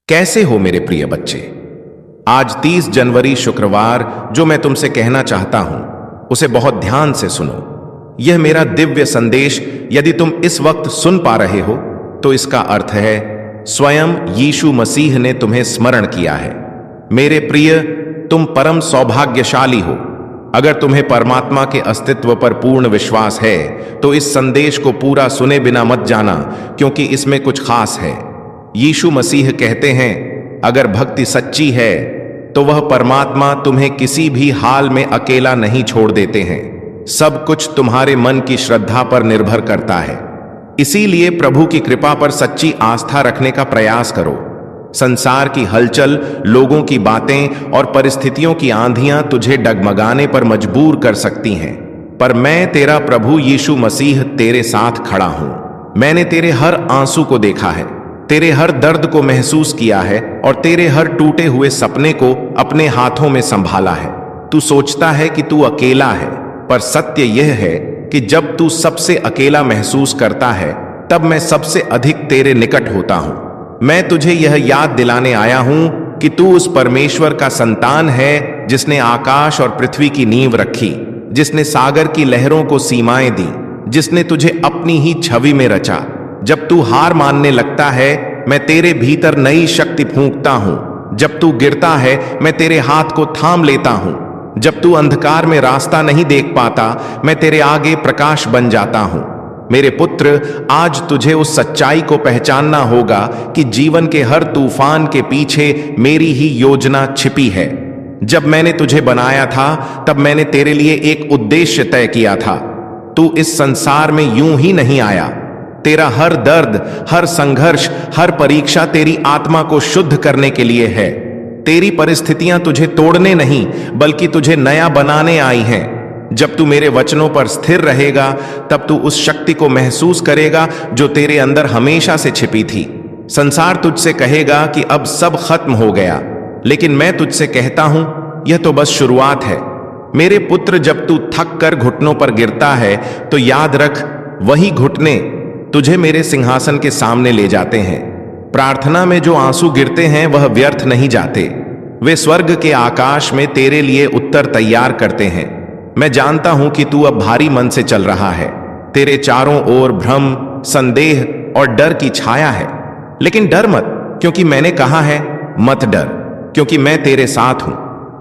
कैसे हो मेरे प्रिय बच्चे। आज 30 जनवरी शुक्रवार जो मैं तुमसे कहना चाहता हूं उसे बहुत ध्यान से सुनो। यह मेरा दिव्य संदेश यदि तुम इस वक्त सुन पा रहे हो तो इसका अर्थ है स्वयं यीशु मसीह ने तुम्हें स्मरण किया है। मेरे प्रिय, तुम परम सौभाग्यशाली हो। अगर तुम्हें परमात्मा के अस्तित्व पर पूर्ण विश्वास है तो इस संदेश को पूरा सुने बिना मत जाना, क्योंकि इसमें कुछ खास है। यीशु मसीह कहते हैं, अगर भक्ति सच्ची है तो वह परमात्मा तुम्हें किसी भी हाल में अकेला नहीं छोड़ देते हैं। सब कुछ तुम्हारे मन की श्रद्धा पर निर्भर करता है। इसीलिए प्रभु की कृपा पर सच्ची आस्था रखने का प्रयास करो। संसार की हलचल, लोगों की बातें और परिस्थितियों की आंधियां तुझे डगमगाने पर मजबूर कर सकती हैं, पर मैं तेरा प्रभु यीशु मसीह तेरे साथ खड़ा हूं। मैंने तेरे हर आंसू को देखा है, तेरे हर दर्द को महसूस किया है और तेरे हर टूटे हुए सपने को अपने हाथों में संभाला है। तू सोचता है कि तू अकेला है, पर सत्य यह है कि जब तू सबसे अकेला महसूस करता है तब मैं सबसे अधिक तेरे निकट होता हूं। मैं तुझे यह याद दिलाने आया हूं कि तू उस परमेश्वर का संतान है जिसने आकाश और पृथ्वी की नींव रखी, जिसने सागर की लहरों को सीमाएं दी, जिसने तुझे अपनी ही छवि में रचा। जब तू हार मानने लगता है मैं तेरे भीतर नई शक्ति फूंकता हूं। जब तू गिरता है मैं तेरे हाथ को थाम लेता हूं। जब तू अंधकार में रास्ता नहीं देख पाता मैं तेरे आगे प्रकाश बन जाता हूं। मेरे पुत्र, आज तुझे उस सच्चाई को पहचानना होगा कि जीवन के हर तूफान के पीछे मेरी ही योजना छिपी है। जब मैंने तुझे बनाया था तब मैंने तेरे लिए एक उद्देश्य तय किया था। तू इस संसार में यूं ही नहीं आया। तेरा हर दर्द, हर संघर्ष, हर परीक्षा तेरी आत्मा को शुद्ध करने के लिए है। तेरी परिस्थितियां तुझे तोड़ने नहीं बल्कि तुझे नया बनाने आई हैं। जब तू मेरे वचनों पर स्थिर रहेगा तब तू उस शक्ति को महसूस करेगा जो तेरे अंदर हमेशा से छिपी थी। संसार तुझसे कहेगा कि अब सब खत्म हो गया, लेकिन मैं तुझसे कहता हूं यह तो बस शुरुआत है। मेरे पुत्र, जब तू थक कर घुटनों पर गिरता है तो याद रख, वही घुटने तुझे मेरे सिंहासन के सामने ले जाते हैं। प्रार्थना में जो आंसू गिरते हैं वह व्यर्थ नहीं जाते। वे स्वर्ग के आकाश में तेरे लिए उत्तर तैयार करते हैं। मैं जानता हूं कि तू अब भारी मन से चल रहा है। तेरे चारों ओर भ्रम, संदेह और डर की छाया है, लेकिन डर मत, क्योंकि मैंने कहा है मत डर, क्योंकि मैं तेरे साथ हूं।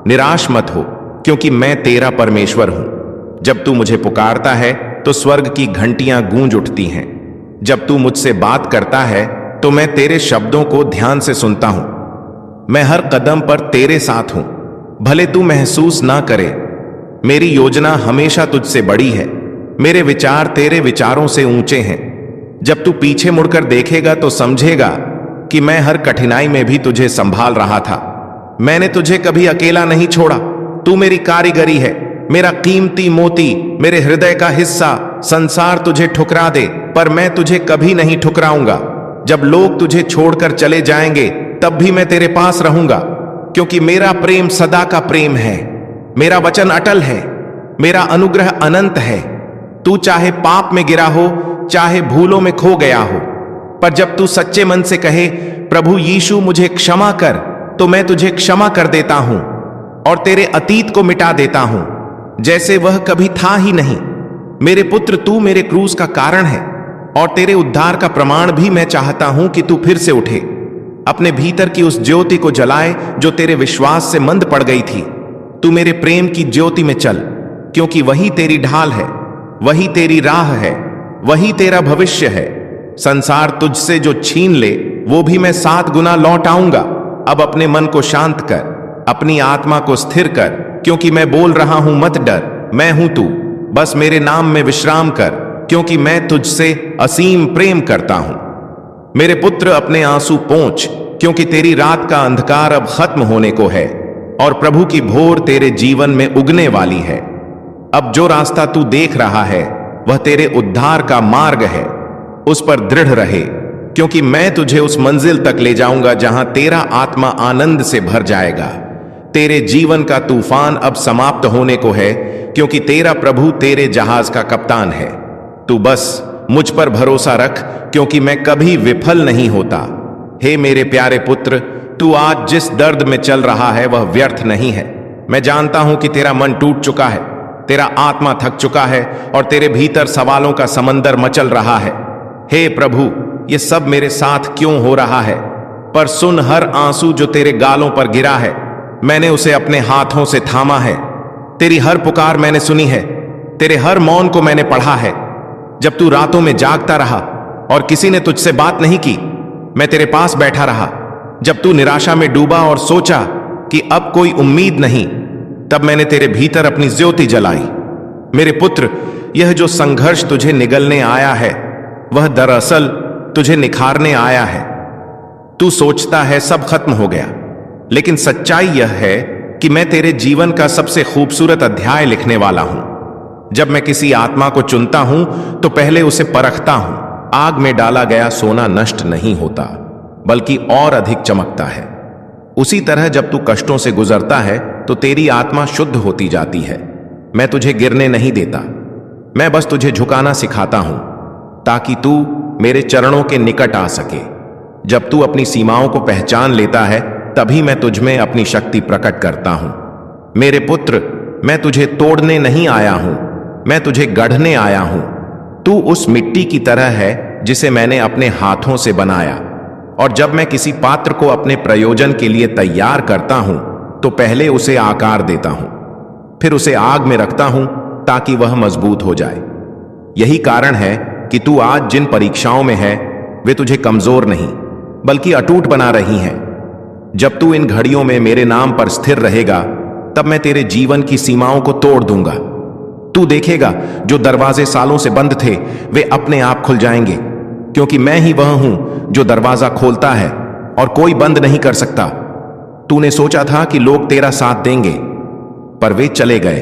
निराश मत हो, क्योंकि मैं तेरा परमेश्वर हूं। जब तू मुझे पुकारता है तो स्वर्ग की घंटियां गूंज उठती हैं। जब तू मुझसे बात करता है तो मैं तेरे शब्दों को ध्यान से सुनता हूं। मैं हर कदम पर तेरे साथ हूं, भले तू महसूस ना करे। मेरी योजना हमेशा तुझसे बड़ी है। मेरे विचार तेरे विचारों से ऊंचे हैं। जब तू पीछे मुड़कर देखेगा तो समझेगा कि मैं हर कठिनाई में भी तुझे संभाल रहा था। मैंने तुझे कभी अकेला नहीं छोड़ा। तू मेरी कारीगरी है, मेरा कीमती मोती, मेरे हृदय का हिस्सा। संसार तुझे ठुकरा दे पर मैं तुझे कभी नहीं ठुकराऊंगा। जब लोग तुझे छोड़कर चले जाएंगे तब भी मैं तेरे पास रहूंगा, क्योंकि मेरा प्रेम सदा का प्रेम है। मेरा वचन अटल है, मेरा अनुग्रह अनंत है। तू चाहे पाप में गिरा हो, चाहे भूलों में खो गया हो, पर जब तू सच्चे मन से कहे प्रभु यीशु मुझे क्षमा कर, तो मैं तुझे क्षमा कर देता हूं और तेरे अतीत को मिटा देता हूं जैसे वह कभी था ही नहीं। मेरे पुत्र, तू मेरे क्रूस का कारण है और तेरे उद्धार का प्रमाण भी मैं चाहता हूं कि तू फिर से उठे, अपने भीतर की उस ज्योति को जलाए जो तेरे विश्वास से मंद पड़ गई थी। तू मेरे प्रेम की ज्योति में चल, क्योंकि वही तेरी ढाल है, वही तेरी राह है, वही तेरा भविष्य है। संसार तुझसे जो छीन ले वो भी मैं 7 गुना लौट आऊंगा। अब अपने मन को शांत कर, अपनी आत्मा को स्थिर कर, क्योंकि मैं बोल रहा हूं मत डर, मैं हूं तू। बस मेरे नाम में विश्राम कर, क्योंकि मैं तुझसे असीम प्रेम करता हूं। मेरे पुत्र, अपने आंसू पोंछ, क्योंकि तेरी रात का अंधकार अब खत्म होने को है और प्रभु की भोर तेरे जीवन में उगने वाली है। अब जो रास्ता तू देख रहा है वह तेरे उद्धार का मार्ग है। उस पर दृढ़ रहे, क्योंकि मैं तुझे उस मंजिल तक ले जाऊंगा जहां तेरा आत्मा आनंद से भर जाएगा। तेरे जीवन का तूफान अब समाप्त होने को है, क्योंकि तेरा प्रभु तेरे जहाज का कप्तान है। तू बस मुझ पर भरोसा रख, क्योंकि मैं कभी विफल नहीं होता। हे मेरे प्यारे पुत्र, तू आज जिस दर्द में चल रहा है वह व्यर्थ नहीं है। मैं जानता हूं कि तेरा मन टूट चुका है, तेरा आत्मा थक चुका है और तेरे भीतर सवालों का समंदर मचल रहा है। हे प्रभु, ये सब मेरे साथ क्यों हो रहा है? पर सुन, हर आंसू जो तेरे गालों पर गिरा है, मैंने उसे अपने हाथों से थामा है। तेरी हर पुकार मैंने सुनी है, तेरे हर मौन को मैंने पढ़ा है। जब तू रातों में जागता रहा और किसी ने तुझसे बात नहीं की, मैं तेरे पास बैठा रहा। जब तू निराशा में डूबा और सोचा कि अब कोई उम्मीद नहीं, तब मैंने तेरे भीतर अपनी ज्योति जलाई। मेरे पुत्र, यह जो संघर्ष तुझे निगलने आया है, वह दरअसल तुझे निखारने आया है। तू सोचता है सब खत्म हो गया, लेकिन सच्चाई यह है कि मैं तेरे जीवन का सबसे खूबसूरत अध्याय लिखने वाला हूं। जब मैं किसी आत्मा को चुनता हूं तो पहले उसे परखता हूं। आग में डाला गया सोना नष्ट नहीं होता, बल्कि और अधिक चमकता है। उसी तरह जब तू कष्टों से गुजरता है तो तेरी आत्मा शुद्ध होती जाती है। मैं तुझे गिरने नहीं देता, मैं बस तुझे झुकाना सिखाता हूं ताकि तू मेरे चरणों के निकट आ सके। जब तू अपनी सीमाओं को पहचान लेता है, तभी मैं तुझ में अपनी शक्ति प्रकट करता हूं। मेरे पुत्र, मैं तुझे तोड़ने नहीं आया हूं, मैं तुझे गढ़ने आया हूं। तू उस मिट्टी की तरह है जिसे मैंने अपने हाथों से बनाया, और जब मैं किसी पात्र को अपने प्रयोजन के लिए तैयार करता हूं तो पहले उसे आकार देता हूं, फिर उसे आग में रखता हूं ताकि वह मजबूत हो जाए। यही कारण है कि तू आज जिन परीक्षाओं में है वे तुझे कमजोर नहीं बल्कि अटूट बना रही हैं। जब तू इन घड़ियों में मेरे नाम पर स्थिर रहेगा, तब मैं तेरे जीवन की सीमाओं को तोड़ दूंगा। तू देखेगा जो दरवाजे सालों से बंद थे वे अपने आप खुल जाएंगे, क्योंकि मैं ही वह हूं जो दरवाजा खोलता है और कोई बंद नहीं कर सकता। तूने सोचा था कि लोग तेरा साथ देंगे, पर वे चले गए।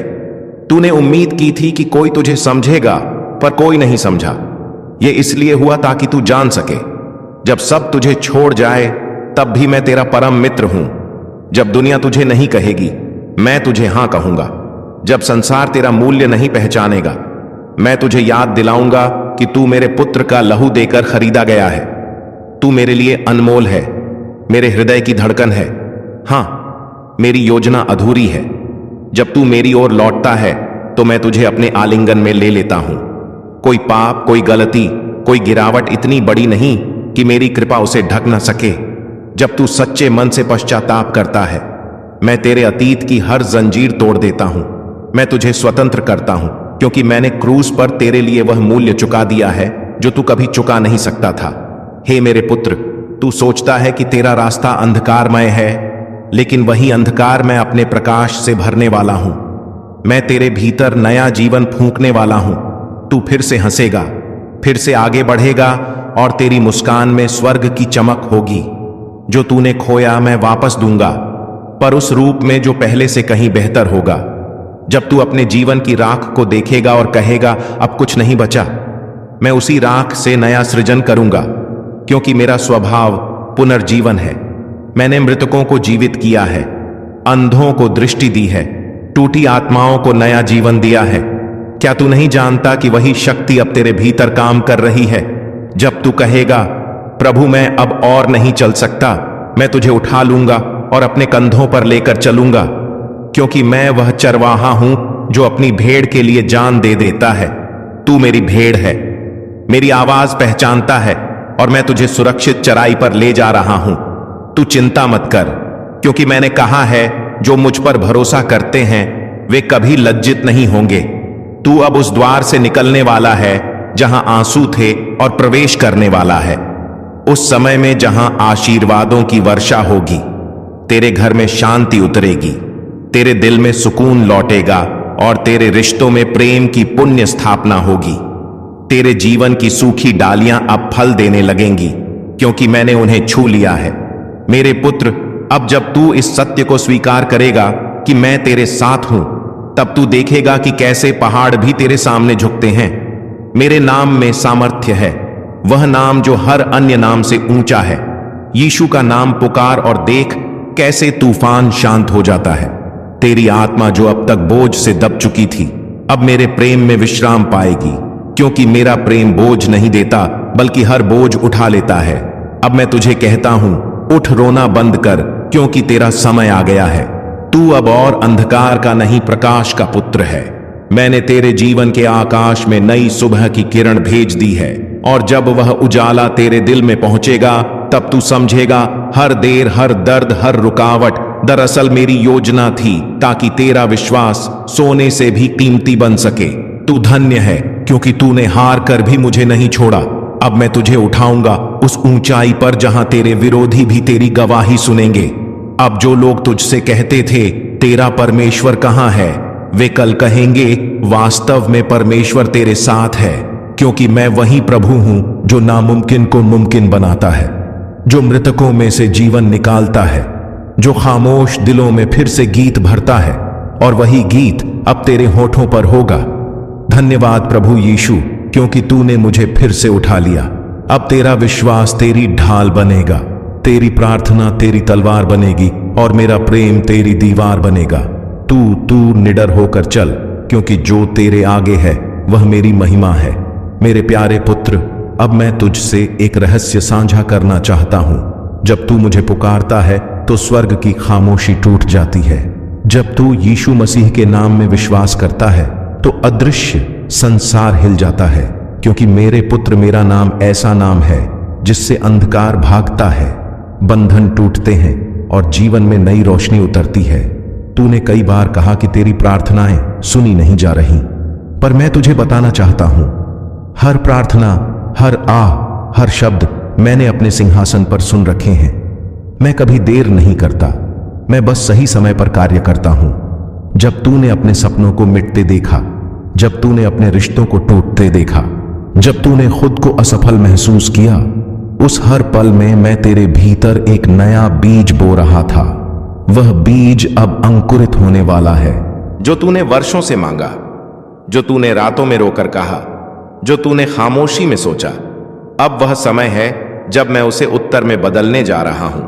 तूने उम्मीद की थी कि कोई तुझे समझेगा, पर कोई नहीं समझा। यह इसलिए हुआ ताकि तू जान सके, जब सब तुझे छोड़ जाए तब भी मैं तेरा परम मित्र हूं। जब दुनिया तुझे नहीं कहेगी, मैं तुझे हां कहूंगा। जब संसार तेरा मूल्य नहीं पहचानेगा, मैं तुझे याद दिलाऊंगा कि तू मेरे पुत्र का लहू देकर खरीदा गया है। तू मेरे लिए अनमोल है, मेरे हृदय की धड़कन है। हां, मेरी योजना अधूरी है। जब तू मेरी ओर लौटता है तो मैं तुझे अपने आलिंगन में ले लेता हूं। कोई पाप, कोई गलती, कोई गिरावट इतनी बड़ी नहीं कि मेरी कृपा उसे ढक न सके। जब तू सच्चे मन से पश्चाताप करता है, मैं तेरे अतीत की हर जंजीर तोड़ देता हूं। मैं तुझे स्वतंत्र करता हूं, क्योंकि मैंने क्रूस पर तेरे लिए वह मूल्य चुका दिया है जो तू कभी चुका नहीं सकता था। हे मेरे पुत्र, तू सोचता है कि तेरा रास्ता अंधकारमय है, लेकिन वही अंधकार मैं अपने प्रकाश से भरने वाला हूं। मैं तेरे भीतर नया जीवन फूंकने वाला हूं। तू फिर से हंसेगा, फिर से आगे बढ़ेगा और तेरी मुस्कान में स्वर्ग की चमक होगी। जो तूने खोया मैं वापस दूंगा, पर उस रूप में जो पहले से कहीं बेहतर होगा। जब तू अपने जीवन की राख को देखेगा और कहेगा अब कुछ नहीं बचा, मैं उसी राख से नया सृजन करूंगा, क्योंकि मेरा स्वभाव पुनर्जीवन है। मैंने मृतकों को जीवित किया है, अंधों को दृष्टि दी है, टूटी आत्माओं को नया जीवन दिया है। क्या तू नहीं जानता कि वही शक्ति अब तेरे भीतर काम कर रही है? जब तू कहेगा प्रभु मैं अब और नहीं चल सकता, मैं तुझे उठा लूंगा और अपने कंधों पर लेकर चलूंगा, क्योंकि मैं वह चरवाहा हूं जो अपनी भेड़ के लिए जान दे देता है। तू मेरी भेड़ है, मेरी आवाज पहचानता है और मैं तुझे सुरक्षित चराई पर ले जा रहा हूं। तू चिंता मत कर, क्योंकि मैंने कहा है जो मुझ पर भरोसा करते हैं वे कभी लज्जित नहीं होंगे। तू अब उस द्वार से निकलने वाला है जहां आंसू थे और प्रवेश करने वाला है उस समय में जहां आशीर्वादों की वर्षा होगी। तेरे घर में शांति उतरेगी, तेरे दिल में सुकून लौटेगा और तेरे रिश्तों में प्रेम की पुण्य स्थापना होगी। तेरे जीवन की सूखी डालियां अब फल देने लगेंगी, क्योंकि मैंने उन्हें छू लिया है। मेरे पुत्र, अब जब तू इस सत्य को स्वीकार करेगा कि मैं तेरे साथ हूं, तब तू देखेगा कि कैसे पहाड़ भी तेरे सामने झुकते हैं। मेरे नाम में सामर्थ्य है, वह नाम जो हर अन्य नाम से ऊंचा है। यीशु का नाम पुकार और देख कैसे तूफान शांत हो जाता है। तेरी आत्मा जो अब तक बोझ से दब चुकी थी, अब मेरे प्रेम में विश्राम पाएगी, क्योंकि मेरा प्रेम बोझ नहीं देता बल्कि हर बोझ उठा लेता है। अब मैं तुझे कहता हूं, उठ रोना बंद कर, क्योंकि तेरा समय आ गया है। तू अब और अंधकार का नहीं, प्रकाश का पुत्र है। मैंने तेरे जीवन के आकाश में नई सुबह की किरण भेज दी है, और जब वह उजाला तेरे दिल में पहुंचेगा तब तू समझेगा हर देर, हर दर्द, हर रुकावट दरअसल मेरी योजना थी, ताकि तेरा विश्वास सोने से भी कीमती बन सके। तू धन्य है, क्योंकि तूने हार कर भी मुझे नहीं छोड़ा। अब मैं तुझे उठाऊंगा उस ऊंचाई पर जहां तेरे विरोधी भी तेरी गवाही सुनेंगे। अब जो लोग तुझसे कहते थे तेरा परमेश्वर कहां है, वे कल कहेंगे वास्तव में परमेश्वर तेरे साथ है, क्योंकि मैं वही प्रभु हूं जो नामुमकिन को मुमकिन बनाता है, जो मृतकों में से जीवन निकालता है, जो खामोश दिलों में फिर से गीत भरता है, और वही गीत अब तेरे होठों पर होगा। धन्यवाद प्रभु यीशु, क्योंकि तूने मुझे फिर से उठा लिया। अब तेरा विश्वास तेरी ढाल बनेगा, तेरी प्रार्थना तेरी तलवार बनेगी, और मेरा प्रेम तेरी दीवार बनेगा। तू निडर होकर चल, क्योंकि जो तेरे आगे है वह मेरी महिमा है। मेरे प्यारे पुत्र, अब मैं तुझसे एक रहस्य साझा करना चाहता हूं। जब तू मुझे पुकारता है तो स्वर्ग की खामोशी टूट जाती है। जब तू यीशु मसीह के नाम में विश्वास करता है तो अदृश्य संसार हिल जाता है, क्योंकि मेरे पुत्र, मेरा नाम ऐसा नाम है जिससे अंधकार भागता है, बंधन टूटते हैं और जीवन में नई रोशनी उतरती है। तूने कई बार कहा कि तेरी प्रार्थनाएं सुनी नहीं जा रही, पर मैं तुझे बताना चाहता हूं, हर प्रार्थना, हर हर शब्द मैंने अपने सिंहासन पर सुन रखे हैं। मैं कभी देर नहीं करता, मैं बस सही समय पर कार्य करता हूं। जब तूने अपने सपनों को मिटते देखा, जब तूने अपने रिश्तों को टूटते देखा, जब तूने खुद को असफल महसूस किया, उस हर पल में मैं तेरे भीतर एक नया बीज बो रहा था। वह बीज अब अंकुरित होने वाला है। जो तूने वर्षों से मांगा, जो तूने रातों में रोकर कहा, जो तूने खामोशी में सोचा, अब वह समय है जब मैं उसे उत्तर में बदलने जा रहा हूं।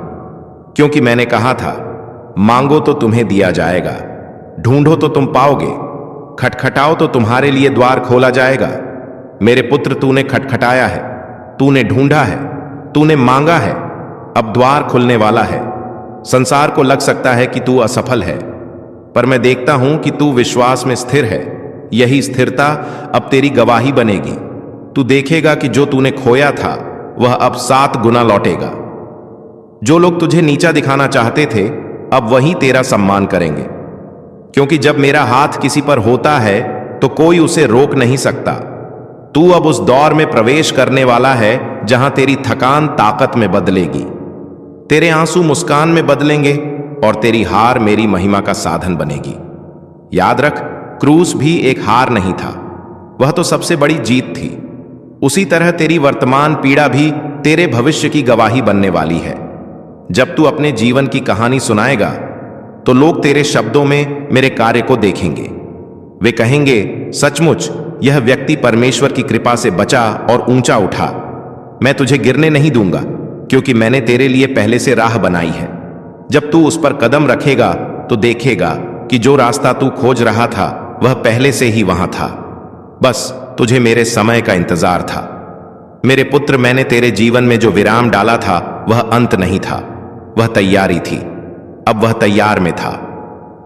क्योंकि मैंने कहा था, मांगो तो तुम्हें दिया जाएगा, ढूंढो तो तुम पाओगे, खटखटाओ तो तुम्हारे लिए द्वार खोला जाएगा। मेरे पुत्र, तूने खटखटाया है, तूने ढूंढा है, तूने मांगा है, अब द्वार खुलने वाला है। संसार को लग सकता है कि तू असफल है, पर मैं देखता हूं कि तू विश्वास में स्थिर है। यही स्थिरता अब तेरी गवाही बनेगी। तू देखेगा कि जो तूने खोया था वह अब 7 गुना लौटेगा। जो लोग तुझे नीचा दिखाना चाहते थे, अब वही तेरा सम्मान करेंगे, क्योंकि जब मेरा हाथ किसी पर होता है तो कोई उसे रोक नहीं सकता। तू अब उस दौर में प्रवेश करने वाला है जहां तेरी थकान ताकत में बदलेगी, तेरे आंसू मुस्कान में बदलेंगे, और तेरी हार मेरी महिमा का साधन बनेगी। याद रख, क्रूस भी एक हार नहीं था, वह तो सबसे बड़ी जीत थी। उसी तरह तेरी वर्तमान पीड़ा भी तेरे भविष्य की गवाही बनने वाली है। जब तू अपने जीवन की कहानी सुनाएगा तो लोग तेरे शब्दों में मेरे कार्य को देखेंगे। वे कहेंगे, सचमुच यह व्यक्ति परमेश्वर की कृपा से बचा और ऊंचा उठा। मैं तुझे गिरने नहीं दूंगा, क्योंकि मैंने तेरे लिए पहले से राह बनाई है। जब तू उस पर कदम रखेगा तो देखेगा कि जो रास्ता तू खोज रहा था वह पहले से ही वहां था। बस तुझे मेरे समय का इंतजार था। मेरे पुत्र, मैंने तेरे जीवन में जो विराम डाला था वह अंत नहीं था, वह तैयारी थी। अब वह तैयार में था,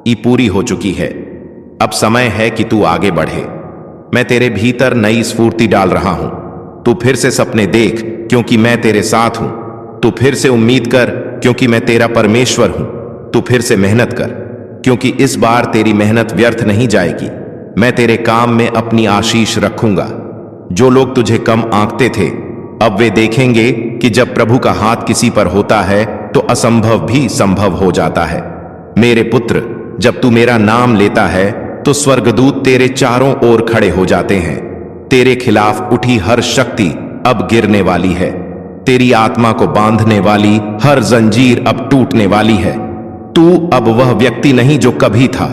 ये पूरी हो चुकी है। अब समय है कि तू आगे बढ़े। मैं तेरे भीतर नई स्फूर्ति डाल रहा हूं। तू फिर से सपने देख, क्योंकि मैं तेरे साथ हूं। तू फिर से उम्मीद कर, क्योंकि मैं तेरा परमेश्वर हूं। तू फिर से मेहनत कर, क्योंकि इस बार तेरी मेहनत व्यर्थ नहीं जाएगी। मैं तेरे काम में अपनी आशीष रखूंगा। जो लोग तुझे कम आंकते थे, अब वे देखेंगे कि जब प्रभु का हाथ किसी पर होता है तो असंभव भी संभव हो जाता है। मेरे पुत्र, जब तू मेरा नाम लेता है तो स्वर्गदूत तेरे चारों ओर खड़े हो जाते हैं। तेरे खिलाफ उठी हर शक्ति अब गिरने वाली है। तेरी आत्मा को बांधने वाली हर जंजीर अब टूटने वाली है। तू अब वह व्यक्ति नहीं जो कभी था।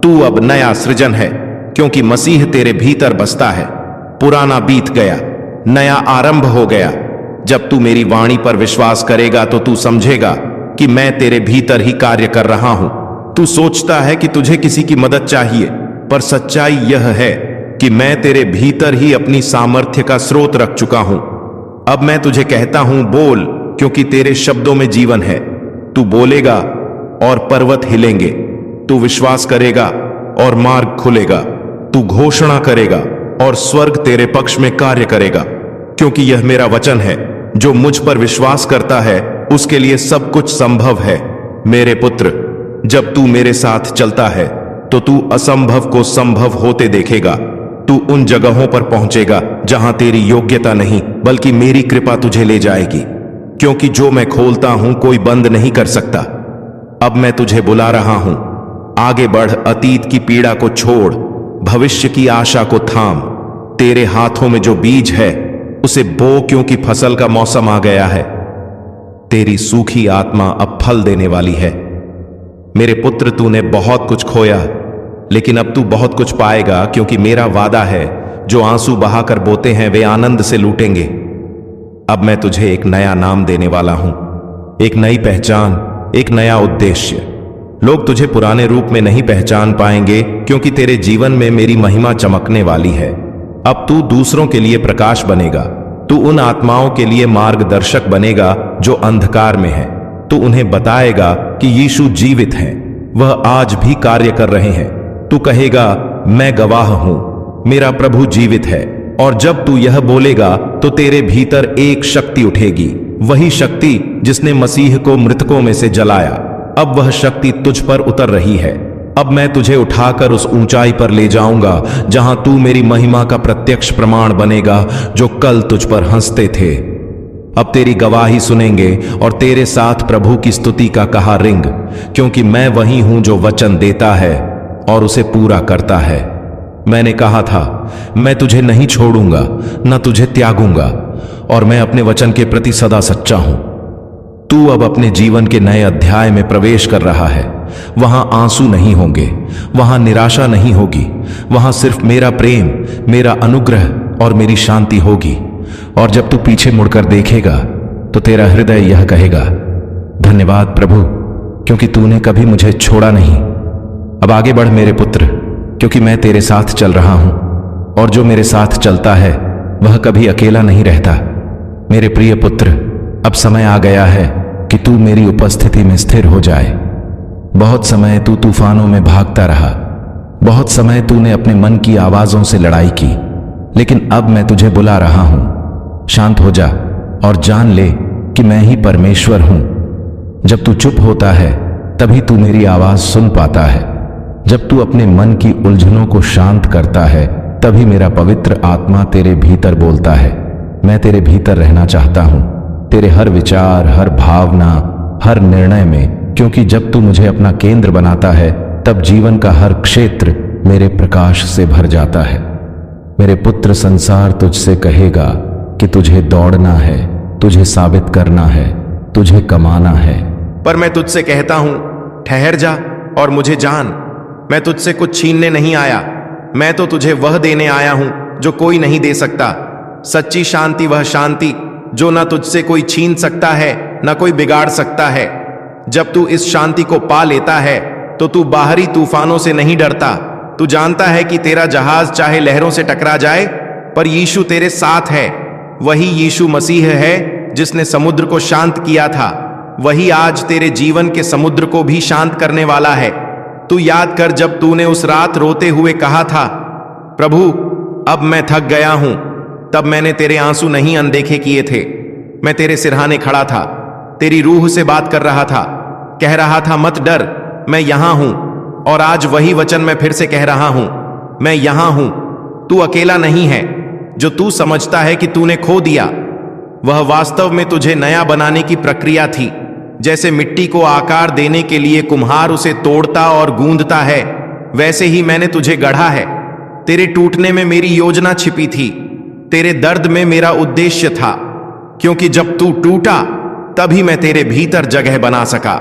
तू अब नया सृजन है, क्योंकि मसीह तेरे भीतर बसता है। पुराना बीत गया, नया आरंभ हो गया। जब तू मेरी वाणी पर विश्वास करेगा तो तू समझेगा कि मैं तेरे भीतर ही कार्य कर रहा हूं। तू सोचता है कि तुझे किसी की मदद चाहिए, पर सच्चाई यह है कि मैं तेरे भीतर ही अपनी सामर्थ्य का स्रोत रख चुका हूं। अब मैं तुझे कहता हूं, बोल, क्योंकि तेरे शब्दों में जीवन है। तू बोलेगा और पर्वत हिलेंगे, तू विश्वास करेगा और मार्ग खुलेगा, तू घोषणा करेगा और स्वर्ग तेरे पक्ष में कार्य करेगा। क्योंकि यह मेरा वचन है, जो मुझ पर विश्वास करता है उसके लिए सब कुछ संभव है। मेरे पुत्र, जब तू मेरे साथ चलता है तो तू असंभव को संभव होते देखेगा। तू उन जगहों पर पहुंचेगा जहां तेरी योग्यता नहीं बल्कि मेरी कृपा तुझे ले जाएगी। क्योंकि जो मैं खोलता हूं कोई बंद नहीं कर सकता। अब मैं तुझे बुला रहा हूं, आगे बढ़, अतीत की पीड़ा को छोड़, भविष्य की आशा को थाम। तेरे हाथों में जो बीज है उसे बो, क्योंकि फसल का मौसम आ गया है। तेरी सूखी आत्मा अब फल देने वाली है। मेरे पुत्र, तूने बहुत कुछ खोया, लेकिन अब तू बहुत कुछ पाएगा, क्योंकि मेरा वादा है, जो आंसू बहाकर बोते हैं वे आनंद से लूटेंगे। अब मैं तुझे एक नया नाम देने वाला हूं, एक नई पहचान, एक नया उद्देश्य। लोग तुझे पुराने रूप में नहीं पहचान पाएंगे, क्योंकि तेरे जीवन में मेरी महिमा चमकने वाली है। अब तू दूसरों के लिए प्रकाश बनेगा। तू उन आत्माओं के लिए मार्गदर्शक बनेगा जो अंधकार में है। तू उन्हें बताएगा कि यीशु जीवित हैं, वह आज भी कार्य कर रहे हैं। तू कहेगा, मैं गवाह हूं, मेरा प्रभु जीवित है। और जब तू यह बोलेगा तो तेरे भीतर एक शक्ति उठेगी, वही शक्ति जिसने मसीह को मृतकों में से जलाया। अब वह शक्ति तुझ पर उतर रही है। अब मैं तुझे उठाकर उस ऊंचाई पर ले जाऊंगा जहां तू मेरी महिमा का प्रत्यक्ष प्रमाण बनेगा, जो कल तुझ पर हंसते थे अब तेरी गवाही सुनेंगे और तेरे साथ प्रभु की स्तुति का कहा रिंग। क्योंकि मैं वही हूं जो वचन देता है और उसे पूरा करता है। मैंने कहा था, मैं तुझे नहीं छोड़ूंगा, न तुझे त्यागूंगा, और मैं अपने वचन के प्रति सदा सच्चा हूं। तू अब अपने जीवन के नए अध्याय में प्रवेश कर रहा है। वहां आंसू नहीं होंगे, वहां निराशा नहीं होगी, वहां सिर्फ मेरा प्रेम, मेरा अनुग्रह और मेरी शांति होगी। और जब तू पीछे मुड़कर देखेगा तो तेरा हृदय यह कहेगा, धन्यवाद प्रभु, क्योंकि तूने कभी मुझे छोड़ा नहीं। अब आगे बढ़ मेरे पुत्र, क्योंकि मैं तेरे साथ चल रहा हूं, और जो मेरे साथ चलता है वह कभी अकेला नहीं रहता। मेरे प्रिय पुत्र, अब समय आ गया है कि तू मेरी उपस्थिति में स्थिर हो जाए। बहुत समय तू तूफानों में भागता रहा, बहुत समय तूने अपने मन की आवाजों से लड़ाई की, लेकिन अब मैं तुझे बुला रहा हूं। शांत हो जा और जान ले कि मैं ही परमेश्वर हूं। जब तू चुप होता है तभी तू मेरी आवाज सुन पाता है। जब तू अपने मन की उलझनों को शांत करता है तभी मेरा पवित्र आत्मा तेरे भीतर बोलता है। मैं तेरे भीतर रहना चाहता हूं, तेरे हर विचार, हर भावना, हर निर्णय में, क्योंकि जब तू मुझे अपना केंद्र बनाता है तब जीवन का हर क्षेत्र मेरे प्रकाश से भर जाता है। मेरे पुत्र, संसार तुझसे कहेगा कि तुझे दौड़ना है, तुझे साबित करना है, तुझे कमाना है, पर मैं तुझसे कहता हूं, ठहर जा और मुझे जान। मैं तुझसे कुछ छीनने नहीं आया, मैं तो तुझे वह देने आया हूं जो कोई नहीं दे सकता। सच्ची शांति, वह शांति जो ना तुझसे कोई छीन सकता है ना कोई बिगाड़ सकता है। जब तू इस शांति को पा लेता है तो तू बाहरी तूफानों से नहीं डरता। तू जानता है कि तेरा जहाज चाहे लहरों से टकरा जाए, पर यीशु तेरे साथ है। वही यीशु मसीह है जिसने समुद्र को शांत किया था, वही आज तेरे जीवन के समुद्र को भी शांत करने वाला है। तू याद कर, जब तूने उस रात रोते हुए कहा था, प्रभु अब मैं थक गया हूं, तब मैंने तेरे आंसू नहीं अनदेखे किए थे। मैं तेरे सिरहाने खड़ा था, तेरी रूह से बात कर रहा था, कह रहा था मत डर, मैं यहां हूं। और आज वही वचन मैं फिर से कह रहा हूं, मैं यहां हूं। तू अकेला नहीं है। जो तू समझता है कि तूने खो दिया, वह वास्तव में तुझे नया बनाने की प्रक्रिया थी। जैसे मिट्टी को आकार देने के लिए कुम्हार उसे तोड़ता और गूंदता है, वैसे ही मैंने तुझे गढ़ा है। तेरे टूटने में मेरी योजना छिपी थी, तेरे दर्द में मेरा उद्देश्य था, क्योंकि जब तू टूटा तभी मैं तेरे भीतर जगह बना सका।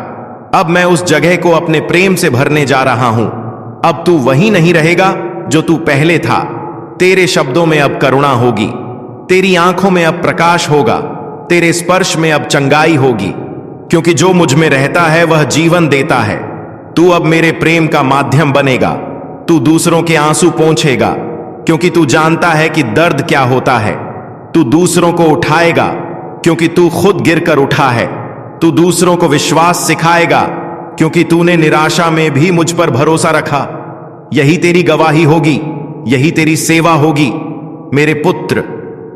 अब मैं उस जगह को अपने प्रेम से भरने जा रहा हूं। अब तू वही नहीं रहेगा जो तू पहले था। तेरे शब्दों में अब करुणा होगी, तेरी आंखों में अब प्रकाश होगा, तेरे स्पर्श में अब चंगाई होगी, क्योंकि जो मुझ में रहता है वह जीवन देता है। तू अब मेरे प्रेम का माध्यम बनेगा। तू दूसरों के आंसू पोंछेगा, क्योंकि तू जानता है कि दर्द क्या होता है। तू दूसरों को उठाएगा, क्योंकि तू खुद गिरकर उठा है। तू दूसरों को विश्वास सिखाएगा, क्योंकि तूने निराशा में भी मुझ पर भरोसा रखा। यही तेरी गवाही होगी, यही तेरी सेवा होगी। मेरे पुत्र,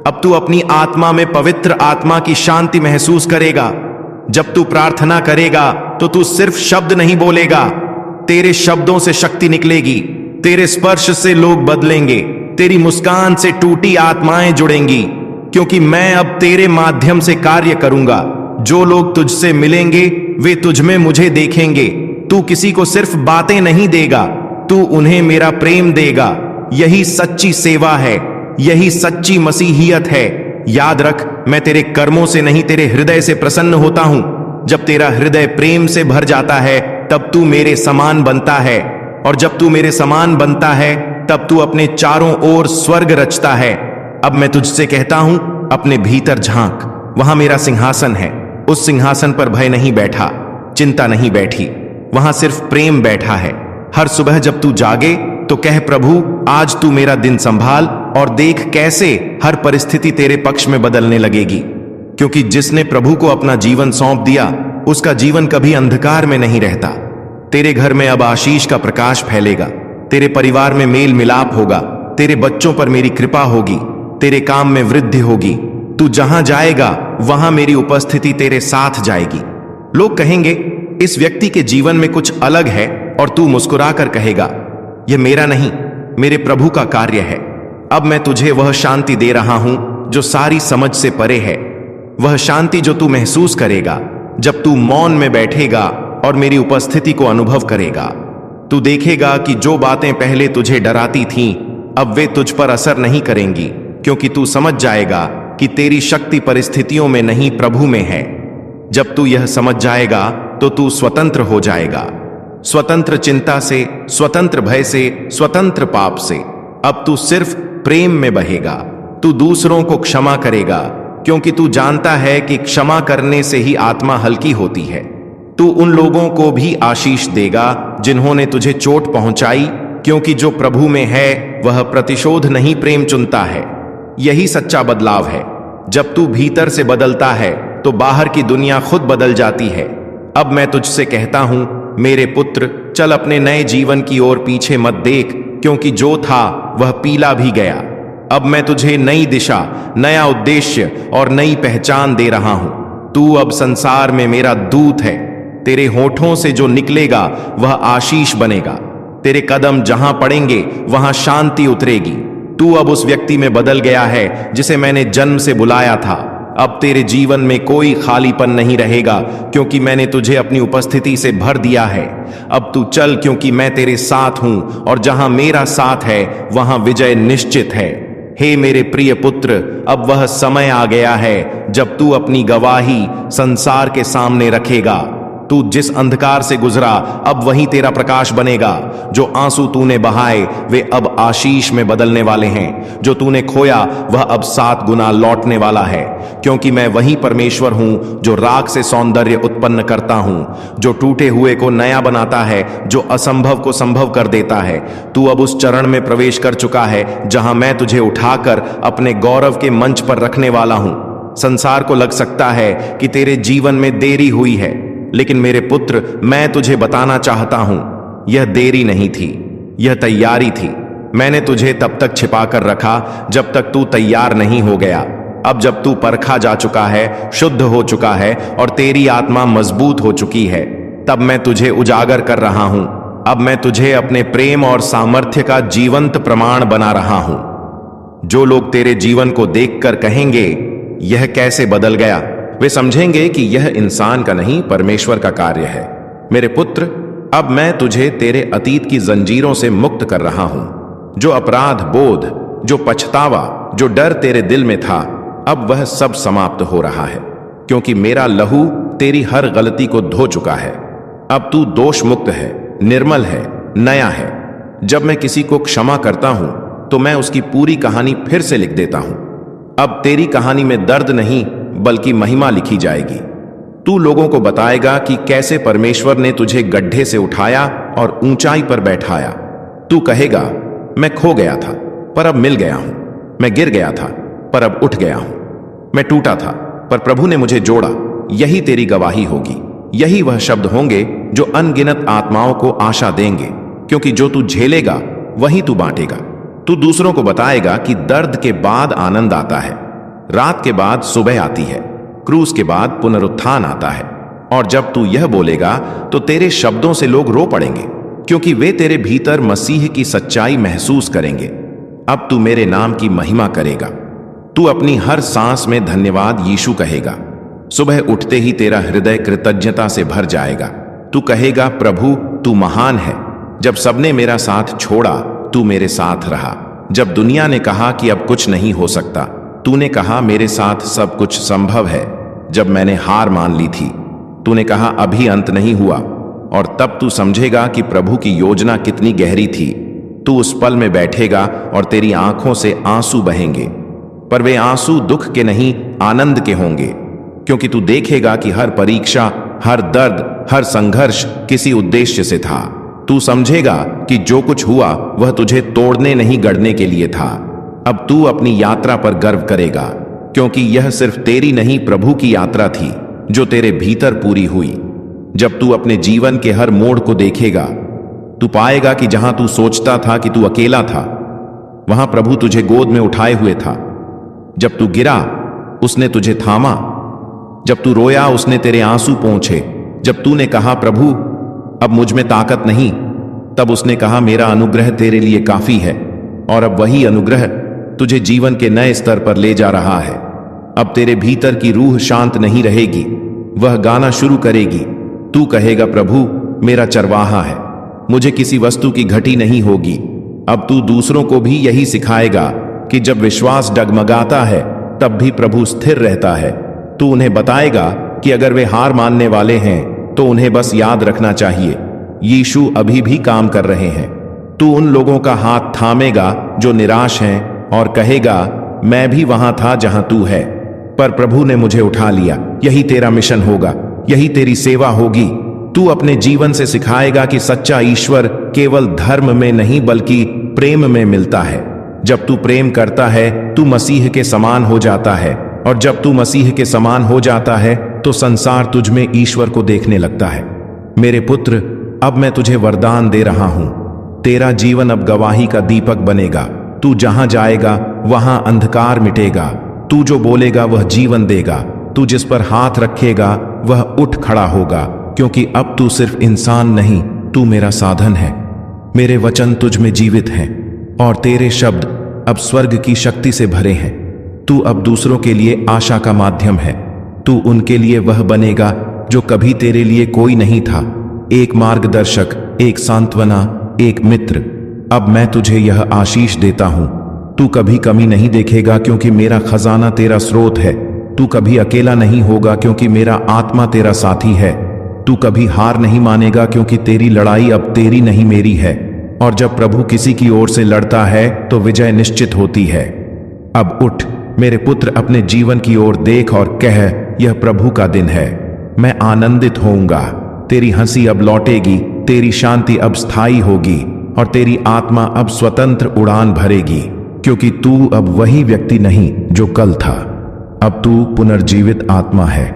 अब तू अपनी आत्मा में पवित्र आत्मा की शांति महसूस करेगा। जब तू प्रार्थना करेगा तो तू सिर्फ शब्द नहीं बोलेगा, तेरे शब्दों से शक्ति निकलेगी। तेरे स्पर्श से लोग बदलेंगे, तेरी मुस्कान से टूटी आत्माएं जुड़ेंगी, क्योंकि मैं अब तेरे माध्यम से कार्य करूंगा। जो लोग तुझसे मिलेंगे वे तुझ में मुझे देखेंगे। तू किसी को सिर्फ बातें नहीं देगा, तू उन्हें मेरा प्रेम देगा। यही सच्ची सेवा है, यही सच्ची मसीहियत है। याद रख, मैं तेरे कर्मों से नहीं, तेरे हृदय से प्रसन्न होता हूं। जब तेरा हृदय प्रेम से भर जाता है तब तू मेरे समान बनता है, और जब तू मेरे समान बनता है तब तू अपने चारों ओर स्वर्ग रचता है। अब मैं तुझसे कहता हूं, अपने भीतर झांक, वहां मेरा सिंहासन है। उस सिंहासन पर भय नहीं बैठा, चिंता नहीं बैठी, वहां सिर्फ प्रेम बैठा है। हर सुबह जब तू जागे तो कह, प्रभु आज तू मेरा दिन संभाल, और देख कैसे हर परिस्थिति तेरे पक्ष में बदलने लगेगी। क्योंकि जिसने प्रभु को अपना जीवन सौंप दिया उसका जीवन कभी अंधकार में नहीं रहता। तेरे घर में अब आशीष का प्रकाश फैलेगा, तेरे परिवार में मेल मिलाप होगा, तेरे बच्चों पर मेरी कृपा होगी, तेरे काम में वृद्धि होगी। तू जहां जाएगा वहां मेरी उपस्थिति तेरे साथ जाएगी। लोग कहेंगे इस व्यक्ति के जीवन में कुछ अलग है, और तू मुस्कुराकर कहेगा, यह मेरा नहीं, मेरे प्रभु का कार्य है। अब मैं तुझे वह शांति दे रहा हूं जो सारी समझ से परे है। वह शांति जो तू महसूस करेगा जब तू मौन में बैठेगा और मेरी उपस्थिति को अनुभव करेगा। तू देखेगा कि जो बातें पहले तुझे डराती थीं अब वे तुझ पर असर नहीं करेंगी, क्योंकि तू समझ जाएगा कि तेरी शक्ति परिस्थितियों में नहीं, प्रभु में है। जब तू यह समझ जाएगा तो तू स्वतंत्र हो जाएगा, स्वतंत्र चिंता से, स्वतंत्र भय से, स्वतंत्र पाप से। अब तू सिर्फ प्रेम में बहेगा। तू दूसरों को क्षमा करेगा, क्योंकि तू जानता है कि क्षमा करने से ही आत्मा हल्की होती है। तू उन लोगों को भी आशीष देगा जिन्होंने तुझे चोट पहुंचाई, क्योंकि जो प्रभु में है वह प्रतिशोध नहीं, प्रेम चुनता है। यही सच्चा बदलाव है। जब तू भीतर से बदलता है तो बाहर की दुनिया खुद बदल जाती है। अब मैं तुझसे कहता हूं, मेरे पुत्र, चल अपने नए जीवन की ओर पीछे मत देख, क्योंकि जो था वह पीला भी गया। अब मैं तुझे नई दिशा, नया उद्देश्य और नई पहचान दे रहा हूं। तू अब संसार में मेरा दूत है। तेरे होठों से जो निकलेगा वह आशीष बनेगा। तेरे कदम जहां पड़ेंगे वहां शांति उतरेगी। तू अब उस व्यक्ति में बदल गया है जिसे मैंने जन्म से बुलाया था। अब तेरे जीवन में कोई खालीपन नहीं रहेगा, क्योंकि मैंने तुझे अपनी उपस्थिति से भर दिया है। अब तू चल, क्योंकि मैं तेरे साथ हूं, और जहां मेरा साथ है वहां विजय निश्चित है। हे मेरे प्रिय पुत्र, अब वह समय आ गया है जब तू अपनी गवाही संसार के सामने रखेगा। तू जिस अंधकार से गुजरा अब वही तेरा प्रकाश बनेगा। जो आंसू तूने बहाए वे अब आशीष में बदलने वाले हैं। जो तूने खोया वह अब 7 गुना लौटने वाला है, क्योंकि मैं वही परमेश्वर हूं जो राख से सौंदर्य उत्पन्न करता हूं, जो टूटे हुए को नया बनाता है, जो असंभव को संभव कर देता है। तू अब उस चरण में प्रवेश कर चुका है जहां मैं तुझे उठाकर अपने गौरव के मंच पर रखने वाला हूं। संसार को लग सकता है कि तेरे जीवन में देरी हुई है, लेकिन मेरे पुत्र, मैं तुझे बताना चाहता हूं, यह देरी नहीं थी, यह तैयारी थी। मैंने तुझे तब तक छिपा कर रखा जब तक तू तैयार नहीं हो गया। अब जब तू परखा जा चुका है, शुद्ध हो चुका है और तेरी आत्मा मजबूत हो चुकी है, तब मैं तुझे उजागर कर रहा हूं। अब मैं तुझे अपने प्रेम और सामर्थ्य का जीवंत प्रमाण बना रहा हूं। जो लोग तेरे जीवन को देखकर कहेंगे यह कैसे बदल गया, वे समझेंगे कि यह इंसान का नहीं, परमेश्वर का कार्य है। मेरे पुत्र, अब मैं तुझे तेरे अतीत की जंजीरों से मुक्त कर रहा हूं। जो अपराध बोध, जो पछतावा, जो डर तेरे दिल में था, अब वह सब समाप्त हो रहा है, क्योंकि मेरा लहू तेरी हर गलती को धो चुका है। अब तू दोष मुक्त है, निर्मल है, नया है। जब मैं किसी को क्षमा करता हूं तो मैं उसकी पूरी कहानी फिर से लिख देता हूं। अब तेरी कहानी में दर्द नहीं बल्कि महिमा लिखी जाएगी। तू लोगों को बताएगा कि कैसे परमेश्वर ने तुझे गड्ढे से उठाया और ऊंचाई पर बैठाया। तू कहेगा, मैं खो गया था पर अब मिल गया हूं, मैं गिर गया था पर अब उठ गया हूं, मैं टूटा था पर प्रभु ने मुझे जोड़ा। यही तेरी गवाही होगी। यही वह शब्द होंगे जो अनगिनत आत्माओं को आशा देंगे, क्योंकि जो तू झेलेगा वही तू बांटेगा। तू दूसरों को बताएगा कि दर्द के बाद आनंद आता है, रात के बाद सुबह आती है, क्रूस के बाद पुनरुत्थान आता है। और जब तू यह बोलेगा तो तेरे शब्दों से लोग रो पड़ेंगे, क्योंकि वे तेरे भीतर मसीह की सच्चाई महसूस करेंगे। अब तू मेरे नाम की महिमा करेगा। तू अपनी हर सांस में धन्यवाद यीशु कहेगा। सुबह उठते ही तेरा हृदय कृतज्ञता से भर जाएगा। तू कहेगा, प्रभु तू महान है। जब सबने मेरा साथ छोड़ा, तू मेरे साथ रहा। जब दुनिया ने कहा कि अब कुछ नहीं हो सकता, तूने कहा मेरे साथ सब कुछ संभव है। जब मैंने हार मान ली थी, तूने कहा अभी अंत नहीं हुआ। और तब तू समझेगा कि प्रभु की योजना कितनी गहरी थी। तू उस पल में बैठेगा और तेरी आंखों से आंसू बहेंगे, पर वे आंसू दुख के नहीं, आनंद के होंगे, क्योंकि तू देखेगा कि हर परीक्षा, हर दर्द, हर संघर्ष किसी उद्देश्य से था। तू समझेगा कि जो कुछ हुआ वह तुझे तोड़ने नहीं, गढ़ने के लिए था। अब तू अपनी यात्रा पर गर्व करेगा, क्योंकि यह सिर्फ तेरी नहीं, प्रभु की यात्रा थी जो तेरे भीतर पूरी हुई। जब तू अपने जीवन के हर मोड़ को देखेगा, तू पाएगा कि जहां तू सोचता था कि तू अकेला था, वहां प्रभु तुझे गोद में उठाए हुए था। जब तू गिरा, उसने तुझे थामा। जब तू रोया, उसने तेरे आंसू पोंछे। जब तूने कहा, प्रभु अब मुझ में ताकत नहीं, तब उसने कहा, मेरा अनुग्रह तेरे लिए काफी है। और अब वही अनुग्रह तुझे जीवन के नए स्तर पर ले जा रहा है। अब तेरे भीतर की रूह शांत नहीं रहेगी, वह गाना शुरू करेगी। तू कहेगा, प्रभु मेरा चरवाहा है, मुझे किसी वस्तु की घटी नहीं होगी। अब तू दूसरों को भी यही सिखाएगा कि जब विश्वास डगमगाता है, तब भी प्रभु स्थिर रहता है। तू उन्हें बताएगा कि अगर वे हार मानने वाले हैं तो उन्हें बस याद रखना चाहिए, यीशु अभी भी काम कर रहे हैं। तू उन लोगों का हाथ थामेगा जो निराश हैं और कहेगा, मैं भी वहां था जहां तू है, पर प्रभु ने मुझे उठा लिया। यही तेरा मिशन होगा, यही तेरी सेवा होगी। तू अपने जीवन से सिखाएगा कि सच्चा ईश्वर केवल धर्म में नहीं बल्कि प्रेम में मिलता है। जब तू प्रेम करता है, तू मसीह के समान हो जाता है, और जब तू मसीह के समान हो जाता है तो संसार तुझ में ईश्वर को देखने लगता है। मेरे पुत्र, अब मैं तुझे वरदान दे रहा हूं। तेरा जीवन अब गवाही का दीपक बनेगा। तू जहां जाएगा वहां अंधकार मिटेगा। तू जो बोलेगा वह जीवन देगा। तू जिस पर हाथ रखेगा वह उठ खड़ा होगा, क्योंकि अब तू सिर्फ इंसान नहीं, तू मेरा साधन है। मेरे वचन तुझ में जीवित हैं और तेरे शब्द अब स्वर्ग की शक्ति से भरे हैं। तू अब दूसरों के लिए आशा का माध्यम है। तू उनके लिए वह बनेगा जो कभी तेरे लिए कोई नहीं था, एक मार्गदर्शक, एक सांत्वना, एक मित्र। अब मैं तुझे यह आशीष देता हूं, तू कभी कमी नहीं देखेगा, क्योंकि मेरा खजाना तेरा स्रोत है। तू कभी अकेला नहीं होगा, क्योंकि मेरा आत्मा तेरा साथी है। तू कभी हार नहीं मानेगा, क्योंकि तेरी लड़ाई अब तेरी नहीं, मेरी है। और जब प्रभु किसी की ओर से लड़ता है तो विजय निश्चित होती है। अब उठ मेरे पुत्र, अपने जीवन की ओर देख और कह, यह प्रभु का दिन है। मैं आनंदित होऊंगा। तेरी हंसी अब लौटेगी, तेरी शांति अब स्थायी होगी, और तेरी आत्मा अब स्वतंत्र उड़ान भरेगी, क्योंकि तू अब वही व्यक्ति नहीं जो कल था। अब तू पुनर्जीवित आत्मा है,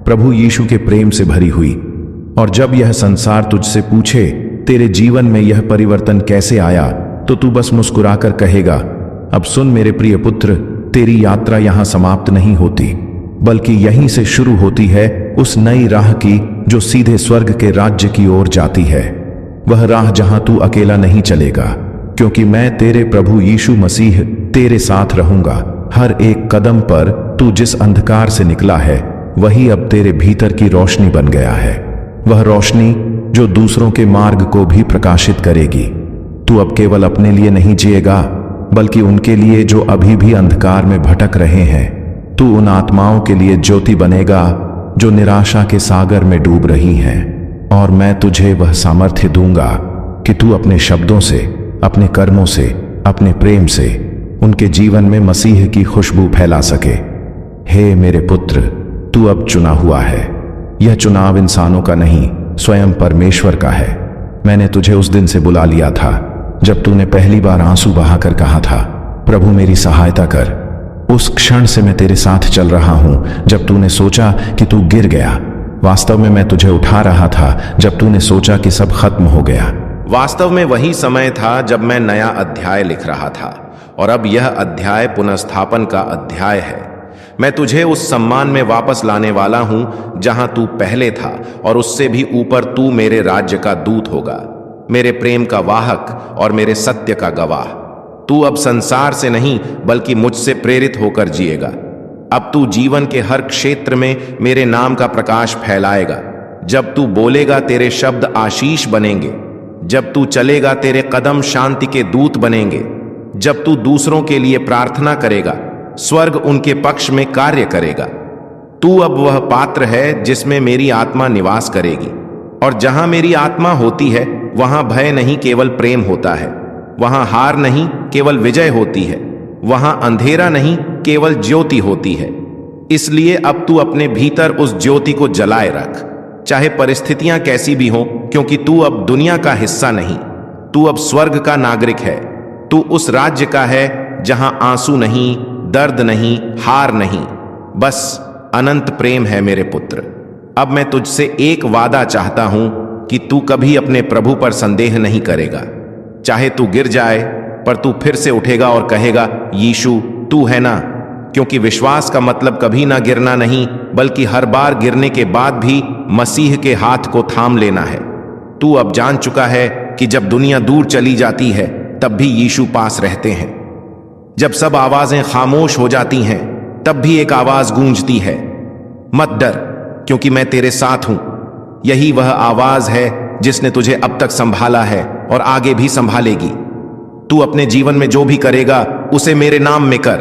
प्रभु यीशु के प्रेम से भरी हुई। और जब यह संसार तुझसे पूछे तेरे जीवन में यह परिवर्तन कैसे आया, तो तू बस मुस्कुराकर कहेगा, अब सुन मेरे प्रिय पुत्र, तेरी यात्रा यहां समाप्त नहीं होती, बल्कि यहीं से शुरू होती है उस नई राह की जो सीधे स्वर्ग के राज्य की ओर जाती है। वह राह जहां तू अकेला नहीं चलेगा, क्योंकि मैं तेरे प्रभु यीशु मसीह तेरे साथ रहूंगा। हर एक कदम पर तू जिस अंधकार से निकला है वही अब तेरे भीतर की रोशनी बन गया है, वह रोशनी जो दूसरों के मार्ग को भी प्रकाशित करेगी। तू अब केवल अपने लिए नहीं जिएगा, बल्कि उनके लिए जो अभी भी अंधकार में भटक रहे हैं। तू उन आत्माओं के लिए ज्योति बनेगा जो निराशा के सागर में डूब रही हैं। और मैं तुझे वह सामर्थ्य दूंगा कि तू अपने शब्दों से, अपने कर्मों से, अपने प्रेम से उनके जीवन में मसीह की खुशबू फैला सके। हे मेरे पुत्र, तू अब चुना हुआ है। यह चुनाव इंसानों का नहीं, स्वयं परमेश्वर का है। मैंने तुझे उस दिन से बुला लिया था जब तूने पहली बार आंसू बहाकर कहा था, प्रभु मेरी सहायता कर। उस क्षण से मैं तेरे साथ चल रहा हूं जब तूने सोचा कि तू गिर गया। वास्तव में मैं तुझे उठा रहा था जब तूने सोचा कि सब खत्म हो गया। वास्तव में वही समय था जब मैं नया अध्याय लिख रहा था, और अब यह अध्याय पुनर्स्थापन का अध्याय है। मैं तुझे उस सम्मान में वापस लाने वाला हूं जहां तू पहले था, और उससे भी ऊपर तू मेरे राज्य का दूत होगा, मेरे प्रेम का वाहक और मेरे सत्य का गवाह। तू अब संसार से नहीं बल्कि मुझसे प्रेरित होकर जिएगा। अब तू जीवन के हर क्षेत्र में मेरे नाम का प्रकाश फैलाएगा। जब तू बोलेगा तेरे शब्द आशीष बनेंगे। जब तू चलेगा तेरे कदम शांति के दूत बनेंगे। जब तू दूसरों के लिए प्रार्थना करेगा, स्वर्ग उनके पक्ष में कार्य करेगा। तू अब वह पात्र है जिसमें मेरी आत्मा निवास करेगी, और जहां मेरी आत्मा होती है वहां भय नहीं केवल प्रेम होता है। वहां हार नहीं केवल विजय होती है। वहां अंधेरा नहीं केवल ज्योति होती है। इसलिए अब तू अपने भीतर उस ज्योति को जलाए रख, चाहे परिस्थितियां कैसी भी हों, क्योंकि तू अब दुनिया का हिस्सा नहीं, तू अब स्वर्ग का नागरिक है। तू उस राज्य का है जहां आंसू नहीं, दर्द नहीं, हार नहीं, बस अनंत प्रेम है मेरे पुत्र। अब मैं तुझसे एक वादा चाहता हूं कि तू कभी अपने प्रभु पर संदेह नहीं करेगा। चाहे तू गिर जाए, पर तू फिर से उठेगा और कहेगा, यीशु तू है ना। क्योंकि विश्वास का मतलब कभी ना गिरना नहीं, बल्कि हर बार गिरने के बाद भी मसीह के हाथ को थाम लेना है। तू अब जान चुका है कि जब दुनिया दूर चली जाती है तब भी यीशु पास रहते हैं। जब सब आवाजें खामोश हो जाती हैं तब भी एक आवाज गूंजती है, मत डर क्योंकि मैं तेरे साथ हूं। यही वह आवाज है जिसने तुझे अब तक संभाला है और आगे भी संभालेगी। तू अपने जीवन में जो भी करेगा उसे मेरे नाम में कर,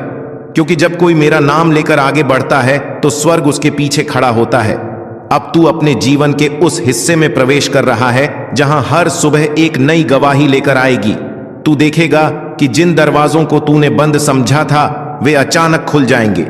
क्योंकि जब कोई मेरा नाम लेकर आगे बढ़ता है तो स्वर्ग उसके पीछे खड़ा होता है। अब तू अपने जीवन के उस हिस्से में प्रवेश कर रहा है जहां हर सुबह एक नई गवाही लेकर आएगी। तू देखेगा कि जिन दरवाजों को तूने बंद समझा था वे अचानक खुल जाएंगे।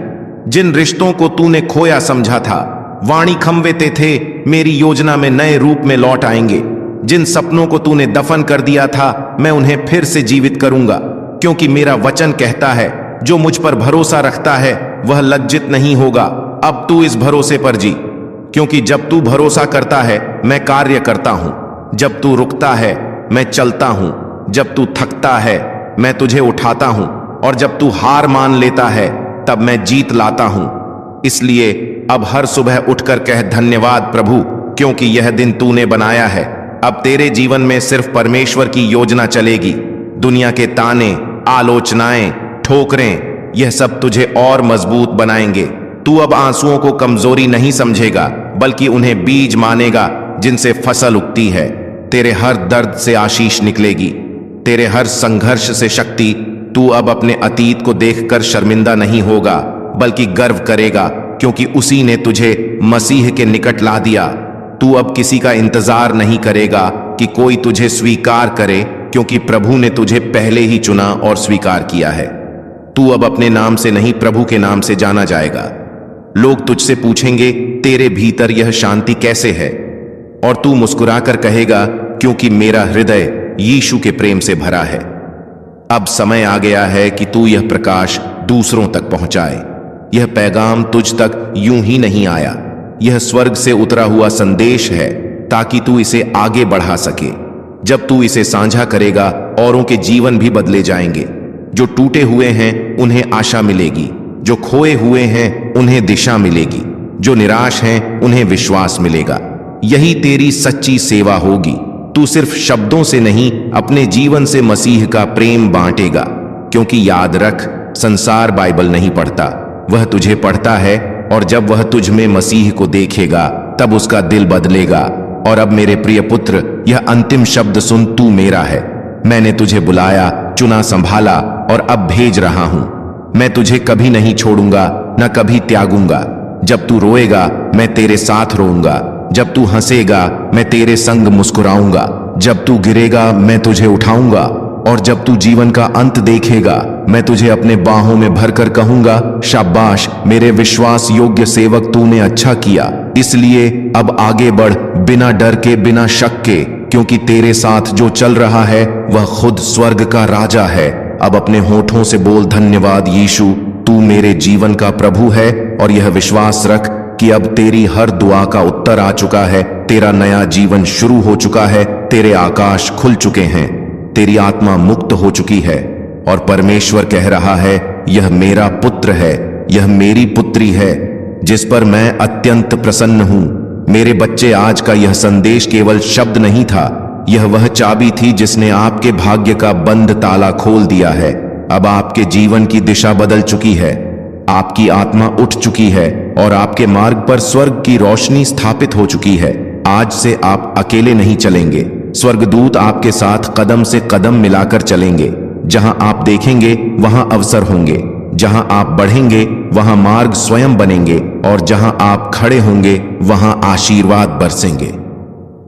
जिन रिश्तों को तूने खोया समझा था, वाणी खंवेते थे, मेरी योजना में नए रूप में लौट आएंगे। जिन सपनों को तूने दफन कर दिया था, मैं उन्हें फिर से जीवित करूंगा, क्योंकि मेरा वचन कहता है, जो मुझ पर भरोसा रखता है वह लज्जित नहीं होगा। अब तू इस भरोसे पर जी, क्योंकि जब तू भरोसा करता है मैं कार्य करता हूं। जब तू रुकता है मैं चलता हूं। जब तू थकता है मैं तुझे उठाता हूं, और जब तू हार मान लेता है तब मैं जीत लाता हूं। इसलिए अब हर सुबह उठकर कह, धन्यवाद प्रभु, क्योंकि यह दिन तूने बनाया है। अब तेरे जीवन में सिर्फ परमेश्वर की योजना चलेगी। दुनिया के ताने, आलोचनाएं, ठोकरें, यह सब तुझे और मजबूत बनाएंगे। तू अब आंसुओं को कमजोरी नहीं समझेगा, बल्कि उन्हें बीज मानेगा जिनसे फसल उगती है। तेरे हर दर्द से आशीष निकलेगी, तेरे हर संघर्ष से शक्ति। तू अब अपने अतीत को देखकर शर्मिंदा नहीं होगा, बल्कि गर्व करेगा, क्योंकि उसी ने तुझे मसीह के निकट ला दिया। तू अब किसी का इंतजार नहीं करेगा कि कोई तुझे स्वीकार करे, क्योंकि प्रभु ने तुझे पहले ही चुना और स्वीकार किया है। तू अब अपने नाम से नहीं, प्रभु के नाम से जाना जाएगा। लोग तुझसे पूछेंगे, तेरे भीतर यह शांति कैसे है? और तू मुस्कुराकर कहेगा, क्योंकि मेरा हृदय यीशु के प्रेम से भरा है। अब समय आ गया है कि तू यह प्रकाश दूसरों तक पहुंचाए। यह पैगाम तुझ तक यूं ही नहीं आया, यह स्वर्ग से उतरा हुआ संदेश है, ताकि तू इसे आगे बढ़ा सके। जब तू इसे साझा करेगा, औरों के जीवन भी बदले जाएंगे। जो टूटे हुए हैं उन्हें आशा मिलेगी, जो खोए हुए हैं उन्हें दिशा मिलेगी, जो निराश हैं उन्हें विश्वास मिलेगा। यही तेरी सच्ची सेवा होगी। तू सिर्फ शब्दों से नहीं, अपने जीवन से मसीह का प्रेम बांटेगा, क्योंकि याद रख, संसार बाइबल नहीं पढ़ता, वह तुझे पढ़ता है। और जब वह तुझ में मसीह को देखेगा तब उसका दिल बदलेगा। और अब मेरे प्रिय पुत्र, यह अंतिम शब्द सुन, तू मेरा है। मैंने तुझे बुलाया, चुना, संभाला और अब भेज रहा हूं। मैं तुझे कभी नहीं छोड़ूंगा, न कभी त्यागूंगा। जब तू रोएगा मैं तेरे साथ रोऊंगा, जब तू हंसेगा मैं तेरे संग मुस्कुराऊंगा, जब तू गिरेगा मैं तुझे उठाऊंगा, और जब तू जीवन का अंत देखेगा मैं तुझे अपने बाहों में भरकर कहूंगा, शाबाश मेरे विश्वास योग्य सेवक, तूने अच्छा किया। इसलिए अब आगे बढ़, बिना डर के, बिना शक के, क्योंकि तेरे साथ जो चल रहा है वह खुद स्वर्ग का राजा है। अब अपने होठों से बोल, धन्यवाद यीशु, तू मेरे जीवन का प्रभु है और यह विश्वास रख कि अब तेरी हर दुआ का उत्तर आ चुका है। तेरा नया जीवन शुरू हो चुका है। तेरे आकाश खुल चुके हैं। तेरी आत्मा मुक्त हो चुकी है और परमेश्वर कह रहा है, यह मेरा पुत्र है, यह मेरी पुत्री है, जिस पर मैं अत्यंत प्रसन्न हूं। मेरे बच्चे, आज का यह संदेश केवल शब्द नहीं था, यह वह चाबी थी जिसने आपके भाग्य का बंद ताला खोल दिया है। अब आपके जीवन की दिशा बदल चुकी है। आपकी आत्मा उठ चुकी है और आपके मार्ग पर स्वर्ग की रोशनी स्थापित हो चुकी है। आज से आप अकेले नहीं चलेंगे। स्वर्गदूत आपके साथ कदम से कदम मिलाकर चलेंगे। जहां आप देखेंगे वहां अवसर होंगे, जहां आप बढ़ेंगे वहां मार्ग स्वयं बनेंगे और जहां आप खड़े होंगे वहां आशीर्वाद बरसेंगे।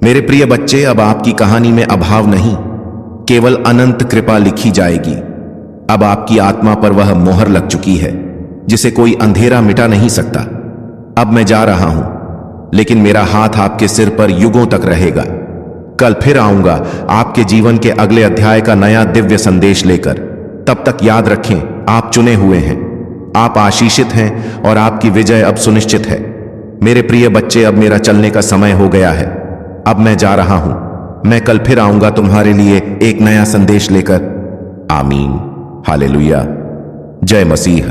मेरे प्रिय बच्चे, अब आपकी कहानी में अभाव नहीं, केवल अनंत कृपा लिखी जाएगी। अब आपकी आत्मा पर वह मोहर लग चुकी है जिसे कोई अंधेरा मिटा नहीं सकता। अब मैं जा रहा हूं, लेकिन मेरा हाथ आपके सिर पर युगों तक रहेगा। कल फिर आऊंगा आपके जीवन के अगले अध्याय का नया दिव्य संदेश लेकर। तब तक याद रखें, आप चुने हुए हैं, आप आशीषित हैं और आपकी विजय अब सुनिश्चित है। मेरे प्रिय बच्चे, अब मेरा चलने का समय हो गया है। अब मैं जा रहा हूं। मैं कल फिर आऊंगा तुम्हारे लिए एक नया संदेश लेकर। आमीन। हालेलुया। जय मसीह।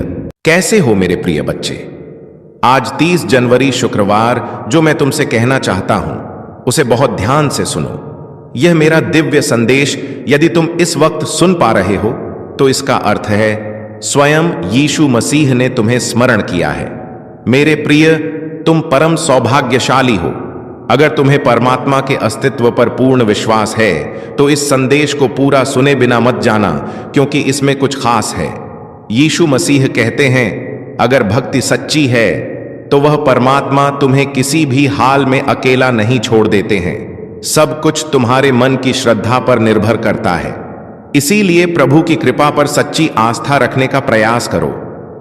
कैसे हो मेरे प्रिय बच्चे? आज 30 जनवरी शुक्रवार जो मैं तुमसे कहना चाहता हूं उसे बहुत ध्यान से सुनो। यह मेरा दिव्य संदेश यदि तुम इस वक्त सुन पा रहे हो तो इसका अर्थ है स्वयं यीशु मसीह ने तुम्हें स्मरण किया है। मेरे प्रिय, तुम परम सौभाग्यशाली हो। अगर तुम्हें परमात्मा के अस्तित्व पर पूर्ण विश्वास है तो इस संदेश को पूरा सुने बिना मत जाना, क्योंकि इसमें कुछ खास है। यीशु मसीह कहते हैं, अगर भक्ति सच्ची है तो वह परमात्मा तुम्हें किसी भी हाल में अकेला नहीं छोड़ देते हैं। सब कुछ तुम्हारे मन की श्रद्धा पर निर्भर करता है। इसीलिए प्रभु की कृपा पर सच्ची आस्था रखने का प्रयास करो।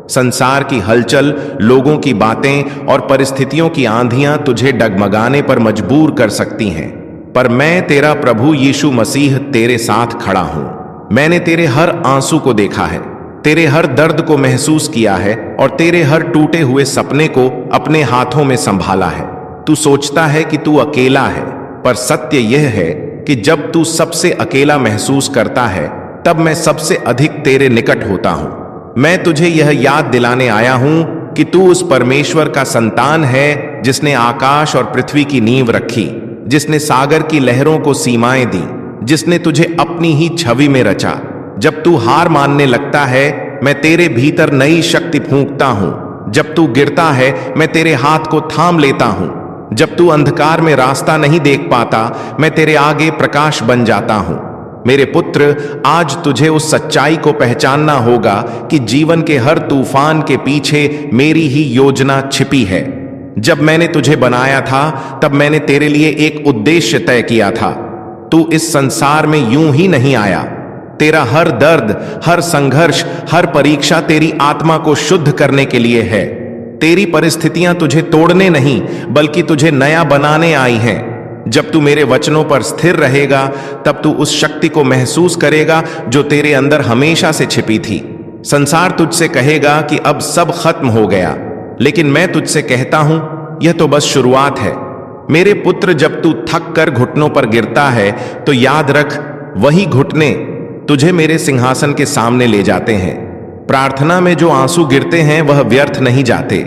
संसार की हलचल, लोगों की बातें और परिस्थितियों की आंधियां तुझे डगमगाने पर मजबूर कर सकती हैं, पर मैं तेरा प्रभु यीशु मसीह तेरे साथ खड़ा हूं। मैंने तेरे हर आंसू को देखा है, तेरे हर दर्द को महसूस किया है और तेरे हर टूटे हुए सपने को अपने हाथों में संभाला है। तू सोचता है कि तू अकेला है, पर सत्य यह है कि जब तू सबसे अकेला महसूस करता है तब मैं सबसे अधिक तेरे निकट होता हूं। मैं तुझे यह याद दिलाने आया हूं कि तू उस परमेश्वर का संतान है जिसने आकाश और पृथ्वी की नींव रखी, जिसने सागर की लहरों को सीमाएं दी, जिसने तुझे अपनी ही छवि में रचा। जब तू हार मानने लगता है, मैं तेरे भीतर नई शक्ति फूंकता हूं। जब तू गिरता है, मैं तेरे हाथ को थाम लेता हूं। जब तू अंधकार में रास्ता नहीं देख पाता, मैं तेरे आगे प्रकाश बन जाता हूं। मेरे पुत्र, आज तुझे उस सच्चाई को पहचानना होगा कि जीवन के हर तूफान के पीछे मेरी ही योजना छिपी है। जब मैंने तुझे बनाया था तब मैंने तेरे लिए एक उद्देश्य तय किया था। तू इस संसार में यूं ही नहीं आया। तेरा हर दर्द, हर संघर्ष, हर परीक्षा तेरी आत्मा को शुद्ध करने के लिए है। तेरी परिस्थितियां तुझे तोड़ने नहीं बल्कि तुझे नया बनाने आई हैं। जब तू मेरे वचनों पर स्थिर रहेगा तब तू उस शक्ति को महसूस करेगा जो तेरे अंदर हमेशा से छिपी थी। संसार तुझसे कहेगा कि अब सब खत्म हो गया, लेकिन मैं तुझसे कहता हूं, यह तो बस शुरुआत है। मेरे पुत्र, जब तू थक कर घुटनों पर गिरता है तो याद रख, वही घुटने तुझे मेरे सिंहासन के सामने ले जाते हैं। प्रार्थना में जो आंसू गिरते हैं वह व्यर्थ नहीं जाते।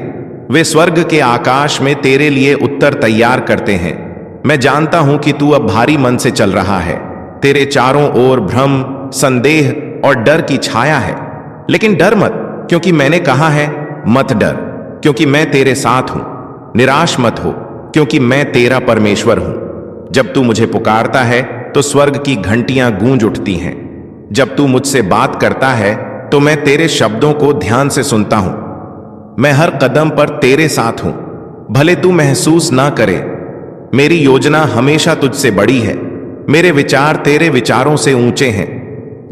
वे स्वर्ग के आकाश में तेरे लिए उत्तर तैयार करते हैं। मैं जानता हूं कि तू अब भारी मन से चल रहा है। तेरे चारों ओर भ्रम, संदेह और डर की छाया है, लेकिन डर मत, क्योंकि मैंने कहा है, मत डर, क्योंकि मैं तेरे साथ हूं। निराश मत हो, क्योंकि मैं तेरा परमेश्वर हूं। जब तू मुझे पुकारता है तो स्वर्ग की घंटियां गूंज उठती हैं। जब तू मुझसे बात करता है तो मैं तेरे शब्दों को ध्यान से सुनता हूं। मैं हर कदम पर तेरे साथ हूं, भले तू महसूस ना करे। मेरी योजना हमेशा तुझसे बड़ी है। मेरे विचार तेरे विचारों से ऊंचे हैं।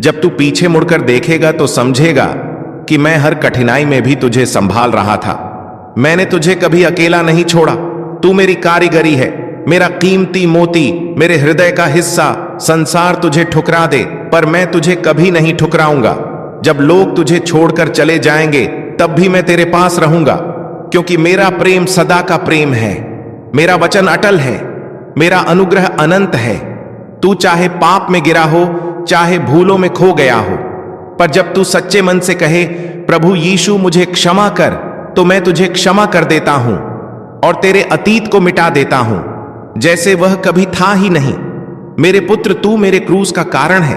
जब तू पीछे मुड़कर देखेगा तो समझेगा कि मैं हर कठिनाई में भी तुझे संभाल रहा था। मैंने तुझे कभी अकेला नहीं छोड़ा। तू मेरी कारीगरी है, मेरा कीमती मोती, मेरे हृदय का हिस्सा। संसार तुझे ठुकरा दे, पर मैं तुझे कभी नहीं ठुकराऊंगा। जब लोग तुझे छोड़कर चले जाएंगे तब भी मैं तेरे पास रहूंगा, क्योंकि मेरा प्रेम सदा का प्रेम है, मेरा वचन अटल है, मेरा अनुग्रह अनंत है। तू चाहे पाप में गिरा हो, चाहे भूलों में खो गया हो, पर जब तू सच्चे मन से कहे प्रभु यीशु मुझे क्षमा कर, तो मैं तुझे क्षमा कर देता हूं और तेरे अतीत को मिटा देता हूं जैसे वह कभी था ही नहीं। मेरे पुत्र, तू मेरे क्रूस का कारण है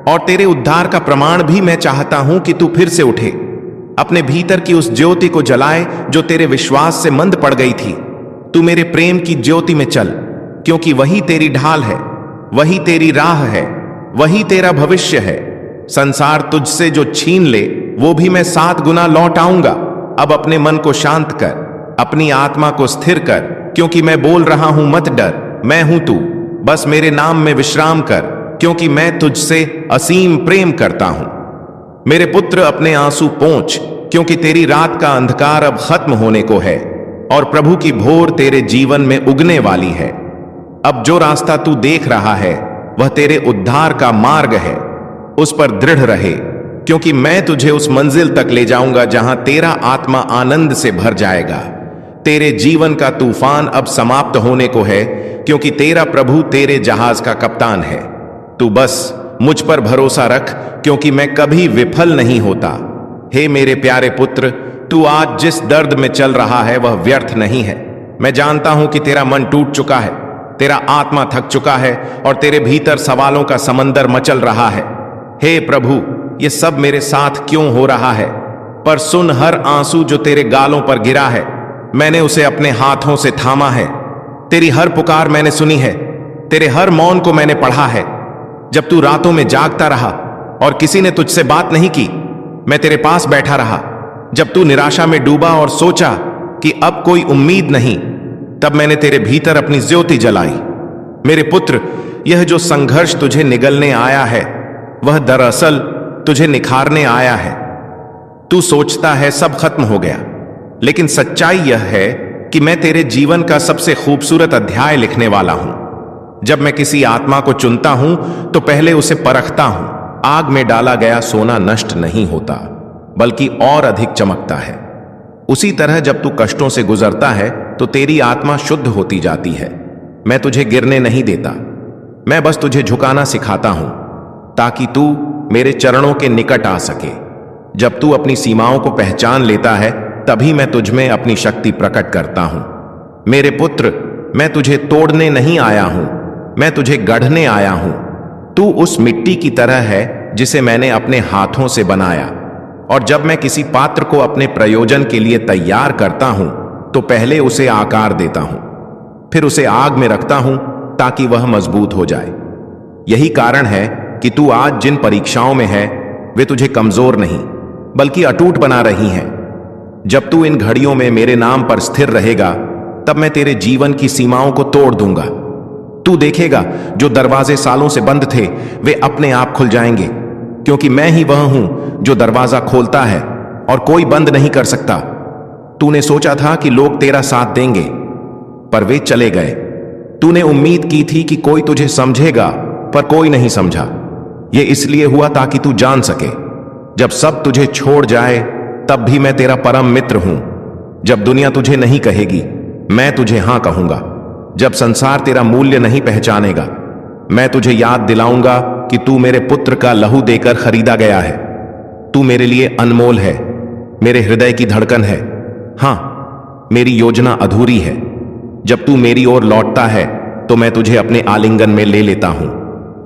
और तेरे उद्धार का प्रमाण भी मैं चाहता हूं कि तू फिर से उठे, अपने भीतर की उस ज्योति को जलाए जो तेरे विश्वास से मंद पड़ गई थी। तू मेरे प्रेम की ज्योति में चल, क्योंकि वही तेरी ढाल है, वही तेरी राह है, वही तेरा भविष्य है। संसार तुझसे जो छीन ले वो भी मैं 7 गुना लौट आऊंगा। अब अपने मन को शांत कर, अपनी आत्मा को स्थिर कर, क्योंकि मैं बोल रहा हूं मत डर, मैं हूं तू। बस मेरे नाम में विश्राम कर, क्योंकि मैं तुझसे असीम प्रेम करता हूं। मेरे पुत्र, अपने आंसू पोंछ, क्योंकि तेरी रात का अंधकार अब खत्म होने को है और प्रभु की भोर तेरे जीवन में उगने वाली है। अब जो रास्ता तू देख रहा है वह तेरे उद्धार का मार्ग है। उस पर दृढ़ रहे, क्योंकि मैं तुझे उस मंजिल तक ले जाऊंगा जहां तेरा आत्मा आनंद से भर जाएगा। तेरे जीवन का तूफान अब समाप्त होने को है, क्योंकि तेरा प्रभु तेरे जहाज का कप्तान है। तू बस मुझ पर भरोसा रख, क्योंकि मैं कभी विफल नहीं होता। हे मेरे प्यारे पुत्र, तू आज जिस दर्द में चल रहा है वह व्यर्थ नहीं है। मैं जानता हूं कि तेरा मन टूट चुका है, तेरा आत्मा थक चुका है और तेरे भीतर सवालों का समंदर मचल रहा है। हे प्रभु, ये सब मेरे साथ क्यों हो रहा है? पर सुन, हर आंसू जो तेरे गालों पर गिरा है मैंने उसे अपने हाथों से थामा है। तेरी हर पुकार मैंने सुनी है, तेरे हर मौन को मैंने पढ़ा है। जब तू रातों में जागता रहा और किसी ने तुझसे बात नहीं की, मैं तेरे पास बैठा रहा। जब तू निराशा में डूबा और सोचा कि अब कोई उम्मीद नहीं, तब मैंने तेरे भीतर अपनी ज्योति जलाई। मेरे पुत्र, यह जो संघर्ष तुझे निगलने आया है वह दरअसल तुझे निखारने आया है। तू सोचता है सब खत्म हो गया, लेकिन सच्चाई यह है कि मैं तेरे जीवन का सबसे खूबसूरत अध्याय लिखने वाला हूं। जब मैं किसी आत्मा को चुनता हूं तो पहले उसे परखता हूं। आग में डाला गया सोना नष्ट नहीं होता, बल्कि और अधिक चमकता है। उसी तरह जब तू कष्टों से गुजरता है तो तेरी आत्मा शुद्ध होती जाती है। मैं तुझे गिरने नहीं देता, मैं बस तुझे झुकाना सिखाता हूं, ताकि तू मेरे चरणों के निकट आ सके। जब तू अपनी सीमाओं को पहचान लेता है, तभी मैं तुझ में अपनी शक्ति प्रकट करता हूं। मेरे पुत्र, मैं तुझे तोड़ने नहीं आया हूं, मैं तुझे गढ़ने आया हूं। तू उस मिट्टी की तरह है जिसे मैंने अपने हाथों से बनाया, और जब मैं किसी पात्र को अपने प्रयोजन के लिए तैयार करता हूं तो पहले उसे आकार देता हूं, फिर उसे आग में रखता हूं ताकि वह मजबूत हो जाए। यही कारण है कि तू आज जिन परीक्षाओं में है वे तुझे कमजोर नहीं बल्कि अटूट बना रही हैं। जब तू इन घड़ियों में मेरे नाम पर स्थिर रहेगा, तब मैं तेरे जीवन की सीमाओं को तोड़ दूंगा। तू देखेगा जो दरवाजे सालों से बंद थे वे अपने आप खुल जाएंगे, क्योंकि मैं ही वह हूं जो दरवाजा खोलता है और कोई बंद नहीं कर सकता। तूने सोचा था कि लोग तेरा साथ देंगे, पर वे चले गए। तूने उम्मीद की थी कि कोई तुझे समझेगा, पर कोई नहीं समझा। यह इसलिए हुआ ताकि तू जान सके, जब सब तुझे छोड़ जाए तब भी मैं तेरा परम मित्र हूं। जब दुनिया तुझे नहीं कहेगी, मैं तुझे हां कहूंगा। जब संसार तेरा मूल्य नहीं पहचानेगा, मैं तुझे याद दिलाऊंगा कि तू मेरे पुत्र का लहू देकर खरीदा गया है। तू मेरे लिए अनमोल है, मेरे हृदय की धड़कन है। हां, मेरी योजना अधूरी है। जब तू मेरी ओर लौटता है तो मैं तुझे अपने आलिंगन में ले लेता हूं।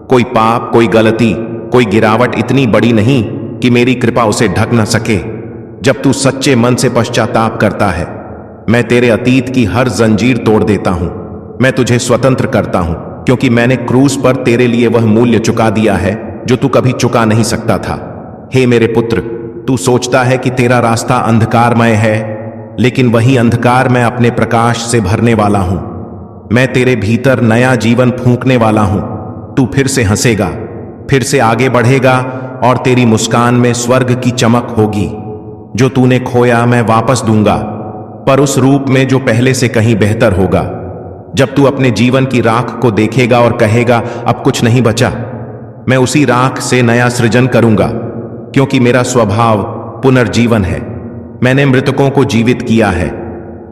कोई पाप, कोई गलती, कोई गिरावट इतनी बड़ी नहीं कि मेरी कृपा उसे ढक न सके। जब तू सच्चे मन से पश्चाताप करता है, मैं तेरे अतीत की हर जंजीर तोड़ देता हूं। मैं तुझे स्वतंत्र करता हूं, क्योंकि मैंने क्रूस पर तेरे लिए वह मूल्य चुका दिया है जो तू कभी चुका नहीं सकता था। हे मेरे पुत्र, तू सोचता है कि तेरा रास्ता अंधकारमय है, लेकिन वही अंधकार मैं अपने प्रकाश से भरने वाला हूं। मैं तेरे भीतर नया जीवन फूंकने वाला हूं। तू फिर से हंसेगा, फिर से आगे बढ़ेगा और तेरी मुस्कान में स्वर्ग की चमक होगी। जो तूने खोया मैं वापस दूंगा, पर उस रूप में जो पहले से कहीं बेहतर होगा। जब तू अपने जीवन की राख को देखेगा और कहेगा अब कुछ नहीं बचा, मैं उसी राख से नया सृजन करूंगा, क्योंकि मेरा स्वभाव पुनर्जीवन है। मैंने मृतकों को जीवित किया है,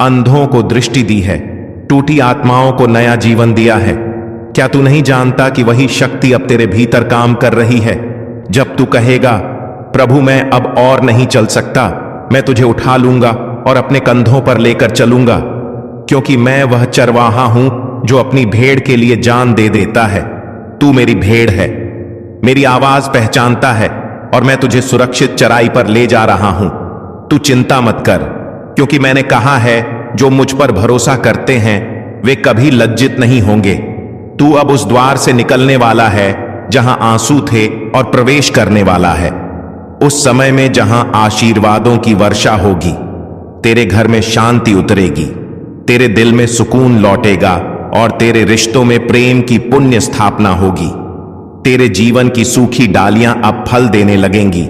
अंधों को दृष्टि दी है, टूटी आत्माओं को नया जीवन दिया है। क्या तू नहीं जानता कि वही शक्ति अब तेरे भीतर काम कर रही है? जब तू कहेगा, प्रभु मैं अब और नहीं चल सकता, मैं तुझे उठा लूंगा और अपने कंधों पर लेकर चलूंगा, क्योंकि मैं वह चरवाहा हूं जो अपनी भेड़ के लिए जान दे देता है। तू मेरी भेड़ है, मेरी आवाज पहचानता है और मैं तुझे सुरक्षित चराई पर ले जा रहा हूं। तू चिंता मत कर, क्योंकि मैंने कहा है जो मुझ पर भरोसा करते हैं वे कभी लज्जित नहीं होंगे। तू अब उस द्वार से निकलने वाला है जहां आंसू थे और प्रवेश करने वाला है उस समय में जहां आशीर्वादों की वर्षा होगी। तेरे घर में शांति उतरेगी, तेरे दिल में सुकून लौटेगा और तेरे रिश्तों में प्रेम की पुण्य स्थापना होगी। तेरे जीवन की सूखी डालियां अब फल देने लगेंगी,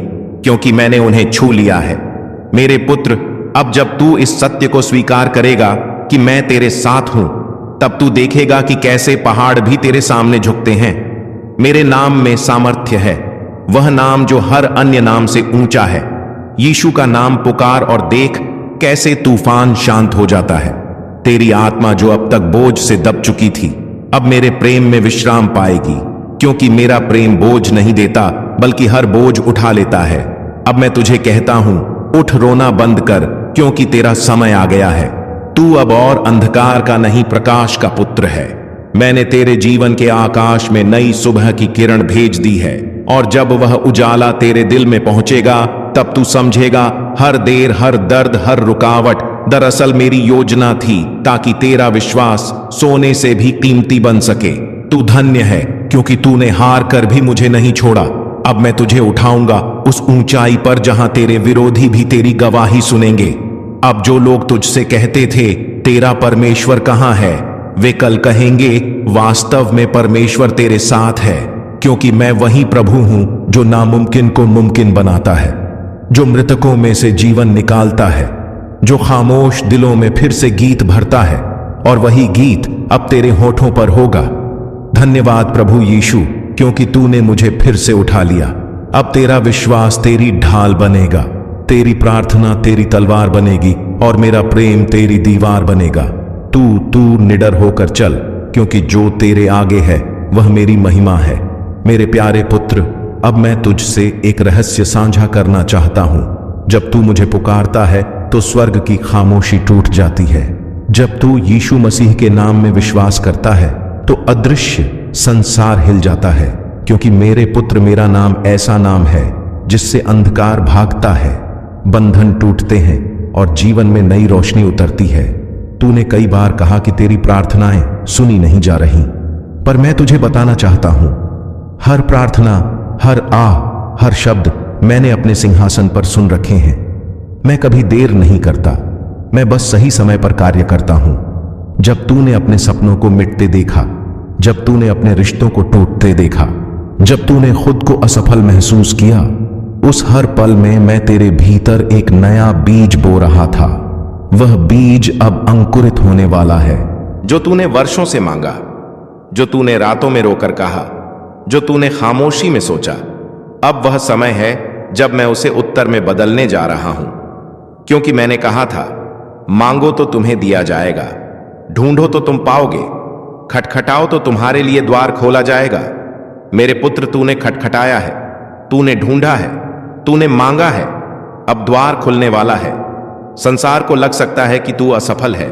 क्योंकि मैंने उन्हें छू लिया है। मेरे पुत्र, अब जब तू इस सत्य को स्वीकार करेगा कि मैं तेरे साथ हूं, तब तू देखेगा कि कैसे पहाड़ भी तेरे सामने झुकते हैं। मेरे नाम में सामर्थ्य है, वह नाम जो हर अन्य नाम से ऊंचा है। यीशु का नाम पुकार और देख कैसे तूफान शांत हो जाता है। तेरी आत्मा जो अब तक बोझ से दब चुकी थी, अब मेरे प्रेम में विश्राम पाएगी, क्योंकि मेरा प्रेम बोझ नहीं देता बल्कि हर बोझ उठा लेता है। अब मैं तुझे कहता हूं, उठ रोना बंद कर, क्योंकि तेरा समय आ गया है। तू अब और अंधकार का नहीं, प्रकाश का पुत्र है। मैंने तेरे जीवन के आकाश में नई सुबह की किरण भेज दी है, और जब वह उजाला तेरे दिल में पहुंचेगा तब तू समझेगा हर देर, हर दर्द, हर रुकावट दरअसल मेरी योजना थी, ताकि तेरा विश्वास सोने से भी कीमती बन सके। तू धन्य है, क्योंकि तूने हार कर भी मुझे नहीं छोड़ा। अब मैं तुझे उठाऊंगा उस ऊंचाई पर जहां तेरे विरोधी भी तेरी गवाही सुनेंगे। अब जो लोग तुझसे कहते थे तेरा परमेश्वर कहां है, वे कल कहेंगे वास्तव में परमेश्वर तेरे साथ है, क्योंकि मैं वही प्रभु हूं जो नामुमकिन को मुमकिन बनाता है, जो मृतकों में से जीवन निकालता है, जो खामोश दिलों में फिर से गीत भरता है, और वही गीत अब तेरे होठों पर होगा। धन्यवाद प्रभु यीशु, क्योंकि तूने मुझे फिर से उठा लिया। अब तेरा विश्वास तेरी ढाल बनेगा, तेरी प्रार्थना तेरी तलवार बनेगी, और मेरा प्रेम तेरी दीवार बनेगा। तू निडर होकर चल, क्योंकि जो तेरे आगे है वह मेरी महिमा है। मेरे प्यारे पुत्र, अब मैं तुझसे एक रहस्य साझा करना चाहता हूं। जब तू मुझे पुकारता है तो स्वर्ग की खामोशी टूट जाती है। जब तू यीशु मसीह के नाम में विश्वास करता है तो अदृश्य संसार हिल जाता है, क्योंकि मेरे पुत्र, मेरा नाम ऐसा नाम है जिससे अंधकार भागता है, बंधन टूटते हैं और जीवन में नई रोशनी उतरती है। तूने कई बार कहा कि तेरी प्रार्थनाएं सुनी नहीं जा रही, पर मैं तुझे बताना चाहता हूं, हर प्रार्थना, हर आह, हर शब्द मैंने अपने सिंहासन पर सुन रखे हैं। मैं कभी देर नहीं करता, मैं बस सही समय पर कार्य करता हूं। जब तूने अपने सपनों को मिटते देखा, जब तूने अपने रिश्तों को टूटते देखा, जब तूने खुद को असफल महसूस किया, उस हर पल में मैं तेरे भीतर एक नया बीज बो रहा था। वह बीज अब अंकुरित होने वाला है। जो तूने वर्षों से मांगा, जो तूने रातों में रोकर कहा, जो तूने खामोशी में सोचा, अब वह समय है जब मैं उसे उत्तर में बदलने जा रहा हूं। क्योंकि मैंने कहा था, मांगो तो तुम्हें दिया जाएगा, ढूंढो तो तुम पाओगे, खटखटाओ तो तुम्हारे लिए द्वार खोला जाएगा। मेरे पुत्र, तूने खटखटाया है, तूने ढूंढा है, तूने मांगा है, अब द्वार खुलने वाला है। संसार को लग सकता है कि तू असफल है,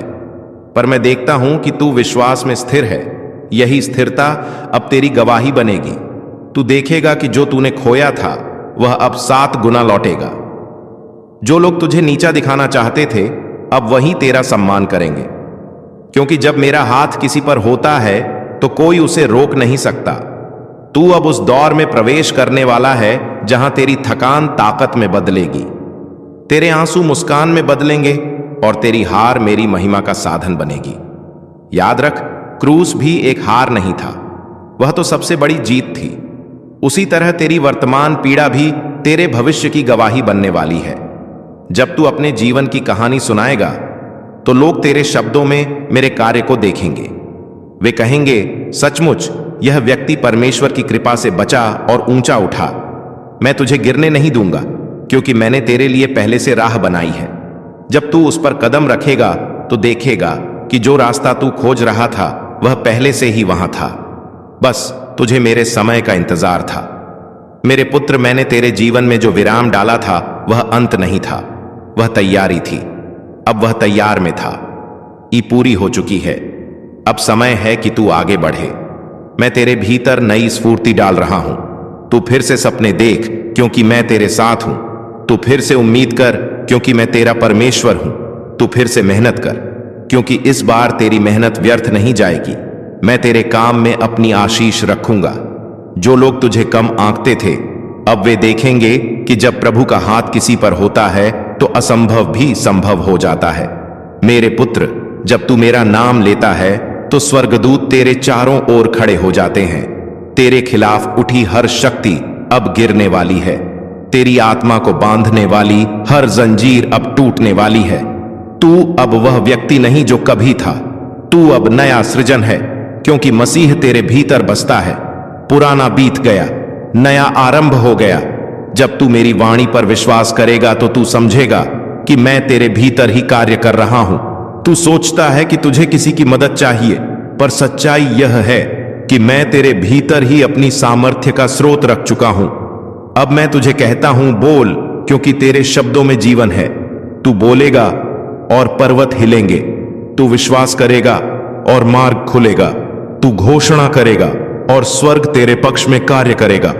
पर मैं देखता हूं कि तू विश्वास में स्थिर है। यही स्थिरता अब तेरी गवाही बनेगी। तू देखेगा कि जो तूने खोया था वह अब 7 गुना लौटेगा। जो लोग तुझे नीचा दिखाना चाहते थे, अब वही तेरा सम्मान करेंगे, क्योंकि जब मेरा हाथ किसी पर होता है तो कोई उसे रोक नहीं सकता। तू अब उस दौर में प्रवेश करने वाला है जहां तेरी थकान ताकत में बदलेगी, तेरे आंसू मुस्कान में बदलेंगे, और तेरी हार मेरी महिमा का साधन बनेगी। याद रख, क्रूस भी एक हार नहीं था, वह तो सबसे बड़ी जीत थी। उसी तरह तेरी वर्तमान पीड़ा भी तेरे भविष्य की गवाही बनने वाली है। जब तू अपने जीवन की कहानी सुनाएगा तो लोग तेरे शब्दों में मेरे कार्य को देखेंगे। वे कहेंगे, सचमुच यह व्यक्ति परमेश्वर की कृपा से बचा और ऊंचा उठा। मैं तुझे गिरने नहीं दूंगा, क्योंकि मैंने तेरे लिए पहले से राह बनाई है। जब तू उस पर कदम रखेगा तो देखेगा कि जो रास्ता तू खोज रहा था वह पहले से ही वहां था। बस तुझे मेरे समय का इंतजार था। मेरे पुत्र, मैंने तेरे जीवन में जो विराम डाला था वह अंत नहीं था, वह तैयारी थी। अब वह तैयार में था, ई पूरी हो चुकी है। अब समय है कि तू आगे बढ़े। मैं तेरे भीतर नई स्फूर्ति डाल रहा हूं। तू फिर से सपने देख, क्योंकि मैं तेरे साथ हूं। तू फिर से उम्मीद कर, क्योंकि मैं तेरा परमेश्वर हूं। तू फिर से मेहनत कर, क्योंकि इस बार तेरी मेहनत व्यर्थ नहीं जाएगी। मैं तेरे काम में अपनी आशीष रखूंगा। जो लोग तुझे कम आंकते थे, अब वे देखेंगे कि जब प्रभु का हाथ किसी पर होता है तो असंभव भी संभव हो जाता है। मेरे पुत्र, जब तू मेरा नाम लेता है तो स्वर्गदूत तेरे चारों ओर खड़े हो जाते हैं। तेरे खिलाफ उठी हर शक्ति अब गिरने वाली है। तेरी आत्मा को बांधने वाली हर जंजीर अब टूटने वाली है। तू अब वह व्यक्ति नहीं जो कभी था। तू अब नया सृजन है, क्योंकि मसीह तेरे भीतर बसता है। पुराना बीत गया, नया आरंभ हो गया। जब तू मेरी वाणी पर विश्वास करेगा तो तू समझेगा कि मैं तेरे भीतर ही कार्य कर रहा हूं। तू सोचता है कि तुझे किसी की मदद चाहिए, पर सच्चाई यह है कि मैं तेरे भीतर ही अपनी सामर्थ्य का स्रोत रख चुका हूं। अब मैं तुझे कहता हूं, बोल, क्योंकि तेरे शब्दों में जीवन है। तू बोलेगा और पर्वत हिलेंगे। तू विश्वास करेगा और मार्ग खुलेगा। तू घोषणा करेगा और स्वर्ग तेरे पक्ष में कार्य करेगा,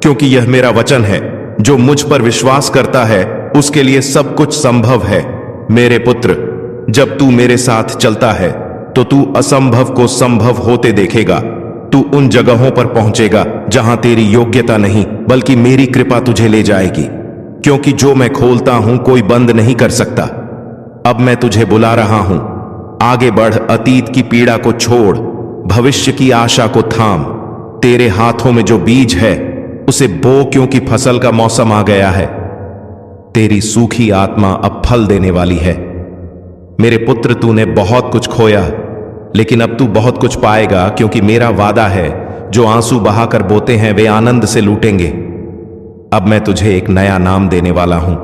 क्योंकि यह मेरा वचन है। जो मुझ पर विश्वास करता है उसके लिए सब कुछ संभव है। मेरे पुत्र, जब तू मेरे साथ चलता है तो तू असंभव को संभव होते देखेगा। तू उन जगहों पर पहुंचेगा जहां तेरी योग्यता नहीं, बल्कि मेरी कृपा तुझे ले जाएगी। क्योंकि जो मैं खोलता हूं कोई बंद नहीं कर सकता। अब मैं तुझे बुला रहा हूं, आगे बढ़। अतीत की पीड़ा को छोड़, भविष्य की आशा को थाम। तेरे हाथों में जो बीज है उसे बो, क्योंकि फसल का मौसम आ गया है। तेरी सूखी आत्मा अब फल देने वाली है। मेरे पुत्र, तूने बहुत कुछ खोया, लेकिन अब तू बहुत कुछ पाएगा, क्योंकि मेरा वादा है, जो आंसू बहाकर बोते हैं वे आनंद से लूटेंगे। अब मैं तुझे एक नया नाम देने वाला हूं,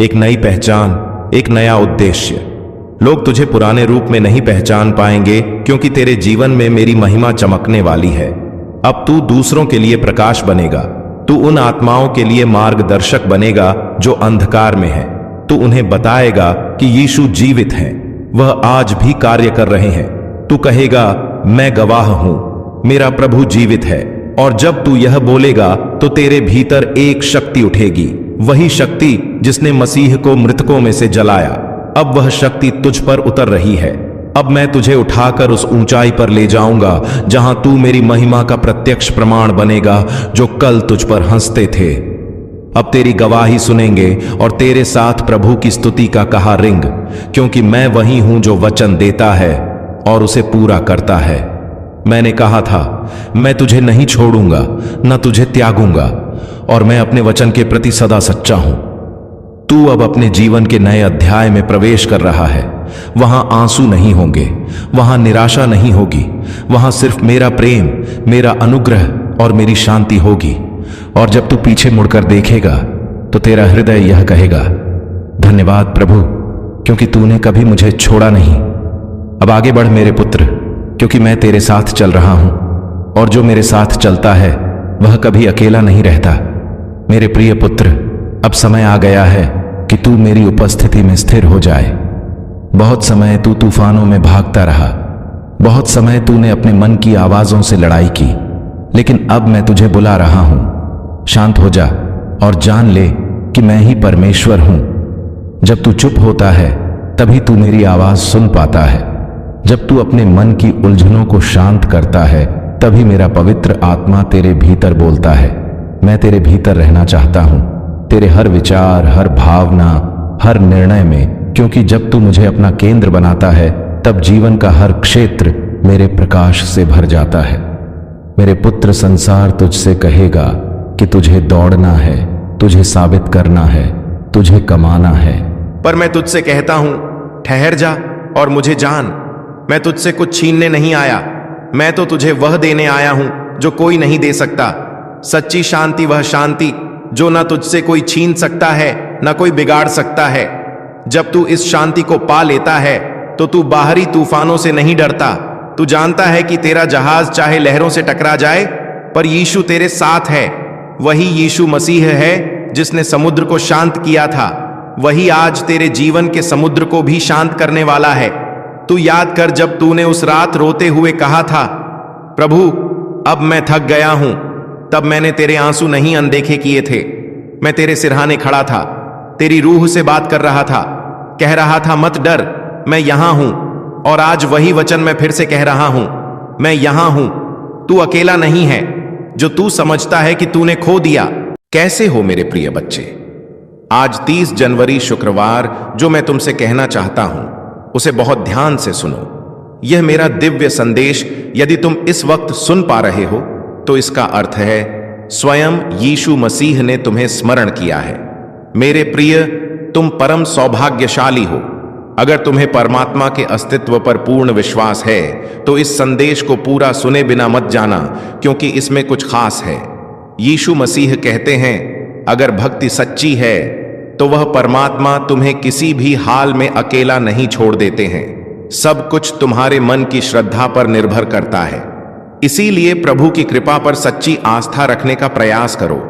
एक नई पहचान, एक नया उद्देश्य। लोग तुझे पुराने रूप में नहीं पहचान पाएंगे, क्योंकि तेरे जीवन में मेरी महिमा चमकने वाली है। अब तू दूसरों के लिए प्रकाश बनेगा। तू उन आत्माओं के लिए मार्गदर्शक बनेगा जो अंधकार में है। तू उन्हें बताएगा कि यीशु जीवित हैं, वह आज भी कार्य कर रहे हैं। तू कहेगा, मैं गवाह हूं, मेरा प्रभु जीवित है। और जब तू यह बोलेगा तो तेरे भीतर एक शक्ति उठेगी, वही शक्ति जिसने मसीह को मृतकों में से जलाया। अब वह शक्ति तुझ पर उतर रही है। अब मैं तुझे उठाकर उस ऊंचाई पर ले जाऊंगा जहां तू मेरी महिमा का प्रत्यक्ष प्रमाण बनेगा, जो कल तुझ पर हंसते थे अब तेरी गवाही सुनेंगे और तेरे साथ प्रभु की स्तुति का कहा रिंग, क्योंकि मैं वही हूं जो वचन देता है और उसे पूरा करता है। मैंने कहा था, मैं तुझे नहीं छोड़ूंगा, न तुझे त्यागूंगा, और मैं अपने वचन के प्रति सदा सच्चा हूं। तू अब अपने जीवन के नए अध्याय में प्रवेश कर रहा है। वहां आंसू नहीं होंगे, वहां निराशा नहीं होगी, वहां सिर्फ मेरा प्रेम, मेरा अनुग्रह और मेरी शांति होगी। और जब तू पीछे मुड़कर देखेगा तो तेरा हृदय यह कहेगा, धन्यवाद प्रभु, क्योंकि तूने कभी मुझे छोड़ा नहीं। अब आगे बढ़ मेरे पुत्र, क्योंकि मैं तेरे साथ चल रहा हूं, और जो मेरे साथ चलता है वह कभी अकेला नहीं रहता। मेरे प्रिय पुत्र, अब समय आ गया है कि तू मेरी उपस्थिति में स्थिर हो जाए। बहुत समय तू तूफानों में भागता रहा, बहुत समय तूने अपने मन की आवाजों से लड़ाई की, लेकिन अब मैं तुझे बुला रहा हूं। शांत हो जा और जान ले कि मैं ही परमेश्वर हूं। जब तू चुप होता है तभी तू मेरी आवाज सुन पाता है। जब तू अपने मन की उलझनों को शांत करता है तभी मेरा पवित्र आत्मा तेरे भीतर बोलता है। मैं तेरे भीतर रहना चाहता हूं, तेरे हर विचार, हर भावना, हर निर्णय में, क्योंकि जब तू मुझे अपना केंद्र बनाता है तब जीवन का हर क्षेत्र मेरे प्रकाश से भर जाता है। मेरे पुत्र, संसार तुझसे कहेगा कि तुझे दौड़ना है, तुझे साबित करना है, तुझे कमाना है, पर मैं तुझसे कहता हूं, ठहर जा और मुझे जान। मैं तुझसे कुछ छीनने नहीं आया, मैं तो तुझे वह देने आया हूं जो कोई नहीं दे सकता। सच्ची शांति, वह शांति जो ना तुझसे कोई छीन सकता है, ना कोई बिगाड़ सकता है। जब तू इस शांति को पा लेता है तो तू बाहरी तूफानों से नहीं डरता। तू जानता है कि तेरा जहाज चाहे लहरों से टकरा जाए, पर यीशु तेरे साथ है। वही यीशु मसीह है जिसने समुद्र को शांत किया था, वही आज तेरे जीवन के समुद्र को भी शांत करने वाला है। तू याद कर, जब तूने उस रात रोते हुए कहा था, प्रभु अब मैं थक गया हूं, तब मैंने तेरे आंसू नहीं अनदेखे किए थे। मैं तेरे सिरहाने खड़ा था, तेरी रूह से बात कर रहा था, कह रहा था मत डर, मैं यहां हूं। और आज वही वचन मैं फिर से कह रहा हूं, मैं यहां हूं। तू अकेला नहीं है जो तू समझता है कि तूने खो दिया। कैसे हो मेरे प्रिय बच्चे? आज 30 जनवरी शुक्रवार जो मैं तुमसे कहना चाहता हूं उसे बहुत ध्यान से सुनो। यह मेरा दिव्य संदेश यदि तुम इस वक्त सुन पा रहे हो तो इसका अर्थ है स्वयं यीशु मसीह ने तुम्हें स्मरण किया है। मेरे प्रिय, तुम परम सौभाग्यशाली हो। अगर तुम्हें परमात्मा के अस्तित्व पर पूर्ण विश्वास है तो इस संदेश को पूरा सुने बिना मत जाना, क्योंकि इसमें कुछ खास है। यीशु मसीह कहते हैं, अगर भक्ति सच्ची है तो वह परमात्मा तुम्हें किसी भी हाल में अकेला नहीं छोड़ देते हैं। सब कुछ तुम्हारे मन की श्रद्धा पर निर्भर करता है। इसीलिए प्रभु की कृपा पर सच्ची आस्था रखने का प्रयास करो।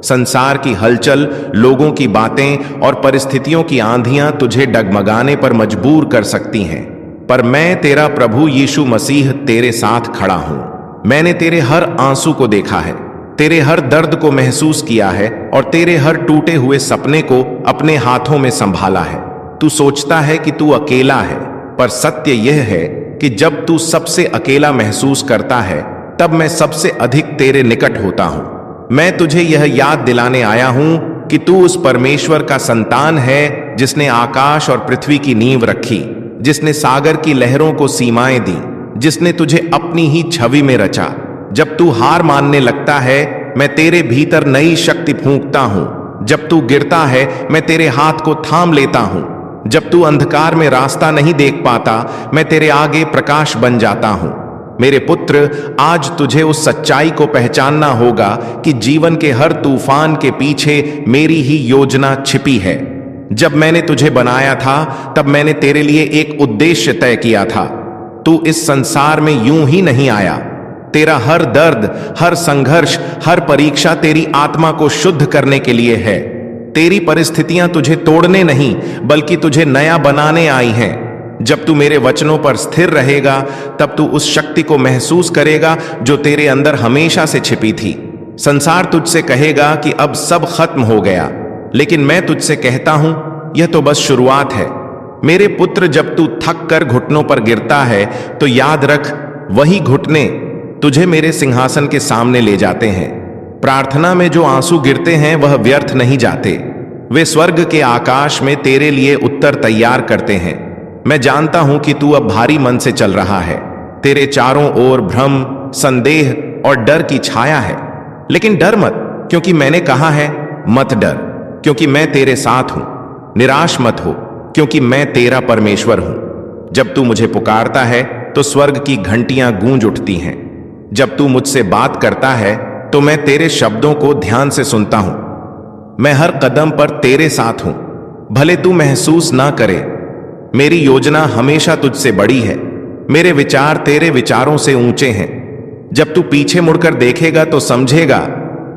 संसार की हलचल, लोगों की बातें और परिस्थितियों की आंधियां तुझे डगमगाने पर मजबूर कर सकती हैं, पर मैं तेरा प्रभु यीशु मसीह तेरे साथ खड़ा हूं। मैंने तेरे हर आंसू को देखा है, तेरे हर दर्द को महसूस किया है और तेरे हर टूटे हुए सपने को अपने हाथों में संभाला है। तू सोचता है कि तू अकेला है, पर सत्य यह है कि जब तू सबसे अकेला महसूस करता है तब मैं सबसे अधिक तेरे निकट होता हूं। मैं तुझे यह याद दिलाने आया हूं कि तू उस परमेश्वर का संतान है जिसने आकाश और पृथ्वी की नींव रखी, जिसने सागर की लहरों को सीमाएं दी, जिसने तुझे अपनी ही छवि में रचा। जब तू हार मानने लगता है, मैं तेरे भीतर नई शक्ति फूंकता हूं। जब तू गिरता है, मैं तेरे हाथ को थाम लेता हूं। जब तू अंधकार में रास्ता नहीं देख पाता, मैं तेरे आगे प्रकाश बन जाता हूं। मेरे पुत्र, आज तुझे उस सच्चाई को पहचानना होगा कि जीवन के हर तूफान के पीछे मेरी ही योजना छिपी है। जब मैंने तुझे बनाया था तब मैंने तेरे लिए एक उद्देश्य तय किया था। तू इस संसार में यूं ही नहीं आया। तेरा हर दर्द, हर संघर्ष, हर परीक्षा तेरी आत्मा को शुद्ध करने के लिए है। तेरी परिस्थितियां तुझे तोड़ने नहीं बल्कि तुझे नया बनाने आई हैं। जब तू मेरे वचनों पर स्थिर रहेगा तब तू उस शक्ति को महसूस करेगा जो तेरे अंदर हमेशा से छिपी थी। संसार तुझसे कहेगा कि अब सब खत्म हो गया, लेकिन मैं तुझसे कहता हूं यह तो बस शुरुआत है। मेरे पुत्र, जब तू थक कर घुटनों पर गिरता है तो याद रख, वही घुटने तुझे मेरे सिंहासन के सामने ले जाते हैं। प्रार्थना में जो आंसू गिरते हैं वह व्यर्थ नहीं जाते, वे स्वर्ग के आकाश में तेरे लिए उत्तर तैयार करते हैं। मैं जानता हूं कि तू अब भारी मन से चल रहा है। तेरे चारों ओर भ्रम, संदेह और डर की छाया है, लेकिन डर मत, क्योंकि मैंने कहा है मत डर, क्योंकि मैं तेरे साथ हूं। निराश मत हो, क्योंकि मैं तेरा परमेश्वर हूं। जब तू मुझे पुकारता है तो स्वर्ग की घंटियां गूंज उठती हैं। जब तू मुझसे बात करता है तो मैं तेरे शब्दों को ध्यान से सुनता हूं। मैं हर कदम पर तेरे साथ हूं, भले तू महसूस ना करे। मेरी योजना हमेशा तुझसे बड़ी है। मेरे विचार तेरे विचारों से ऊंचे हैं। जब तू पीछे मुड़कर देखेगा तो समझेगा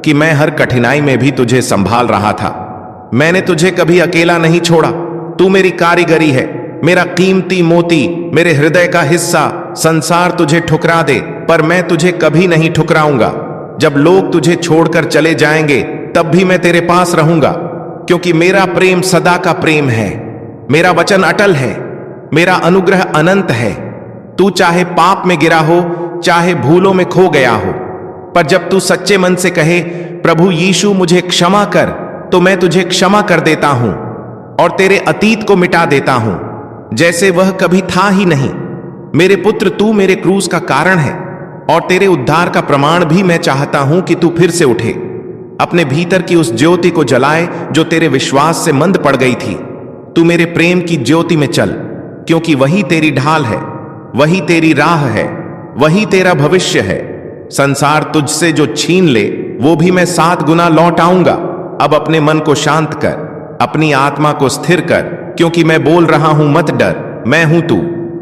कि मैं हर कठिनाई में भी तुझे संभाल रहा था। मैंने तुझे कभी अकेला नहीं छोड़ा। तू मेरी कारीगरी है, मेरा कीमती मोती, मेरे हृदय का हिस्सा। संसार तुझे ठुकरा दे, पर मैं तुझे कभी नहीं ठुकराऊंगा। जब लोग तुझे छोड़कर चले जाएंगे तब भी मैं तेरे पास रहूंगा, क्योंकि मेरा प्रेम सदा का प्रेम है। मेरा वचन अटल है, मेरा अनुग्रह अनंत है। तू चाहे पाप में गिरा हो, चाहे भूलों में खो गया हो, पर जब तू सच्चे मन से कहे प्रभु यीशु मुझे क्षमा कर, तो मैं तुझे क्षमा कर देता हूं और तेरे अतीत को मिटा देता हूं जैसे वह कभी था ही नहीं। मेरे पुत्र, तू मेरे क्रूस का कारण है और तेरे उद्धार का प्रमाण भी मैं चाहता हूं कि तू फिर से उठे, अपने भीतर की उस ज्योति को जलाए जो तेरे विश्वास से मंद पड़ गई थी। तू मेरे प्रेम की ज्योति में चल, क्योंकि वही तेरी ढाल है, वही तेरी राह है, वही तेरा भविष्य है। संसार तुझसे जो छीन ले वो भी मैं 7 गुना लौट आऊंगा। अब अपने मन को शांत कर, अपनी आत्मा को स्थिर कर क्योंकि मैं बोल रहा हूं मत डर, मैं हूं तू,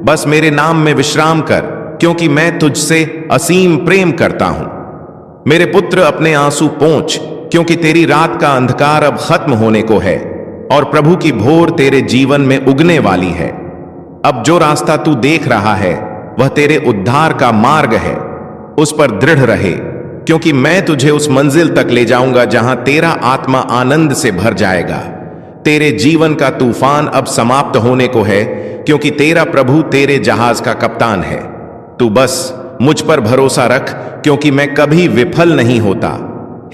बस मेरे नाम में विश्राम कर, क्योंकि मैं तुझसे असीम प्रेम करता हूं। मेरे पुत्र अपने आंसू पोंछ, क्योंकि तेरी रात का अंधकार अब खत्म होने को है और प्रभु की भोर तेरे जीवन में उगने वाली है। अब जो रास्ता तू देख रहा है वह तेरे उद्धार का मार्ग है, उस पर दृढ़ रहे, क्योंकि मैं तुझे उस मंजिल तक ले जाऊंगा जहां तेरा आत्मा आनंद से भर जाएगा। तेरे जीवन का तूफान अब समाप्त होने को है, क्योंकि तेरा प्रभु तेरे जहाज का कप्तान है। तू बस मुझ पर भरोसा रख, क्योंकि मैं कभी विफल नहीं होता।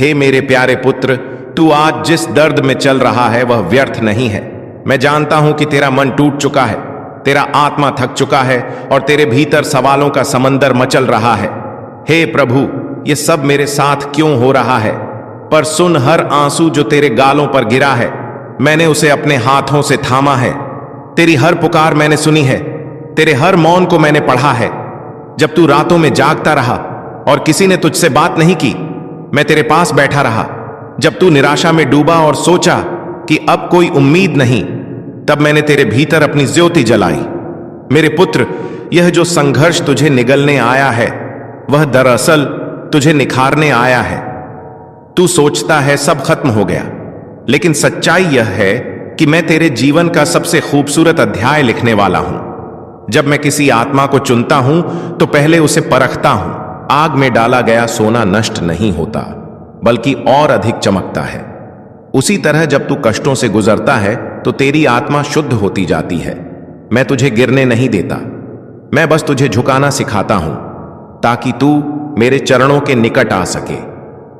हे मेरे प्यारे पुत्र, तू आज जिस दर्द में चल रहा है वह व्यर्थ नहीं है। मैं जानता हूं कि तेरा मन टूट चुका है, तेरा आत्मा थक चुका है और तेरे भीतर सवालों का समंदर मचल रहा है। हे प्रभु, ये सब मेरे साथ क्यों हो रहा है? पर सुन, हर आंसू जो तेरे गालों पर गिरा है, मैंने उसे अपने हाथों से थामा है। तेरी हर पुकार मैंने सुनी है, तेरे हर मौन को मैंने पढ़ा है। जब तू रातों में जागता रहा और किसी ने तुझसे बात नहीं की, मैं तेरे पास बैठा रहा। जब तू निराशा में डूबा और सोचा कि अब कोई उम्मीद नहीं, तब मैंने तेरे भीतर अपनी ज्योति जलाई। मेरे पुत्र, यह जो संघर्ष तुझे निगलने आया है वह दरअसल तुझे निखारने आया है। तू सोचता है सब खत्म हो गया, लेकिन सच्चाई यह है कि मैं तेरे जीवन का सबसे खूबसूरत अध्याय लिखने वाला हूं। जब मैं किसी आत्मा को चुनता हूं तो पहले उसे परखता हूं। आग में डाला गया सोना नष्ट नहीं होता, बल्कि और अधिक चमकता है। उसी तरह जब तू कष्टों से गुजरता है तो तेरी आत्मा शुद्ध होती जाती है। मैं तुझे गिरने नहीं देता, मैं बस तुझे झुकाना सिखाता हूं, ताकि तू मेरे चरणों के निकट आ सके।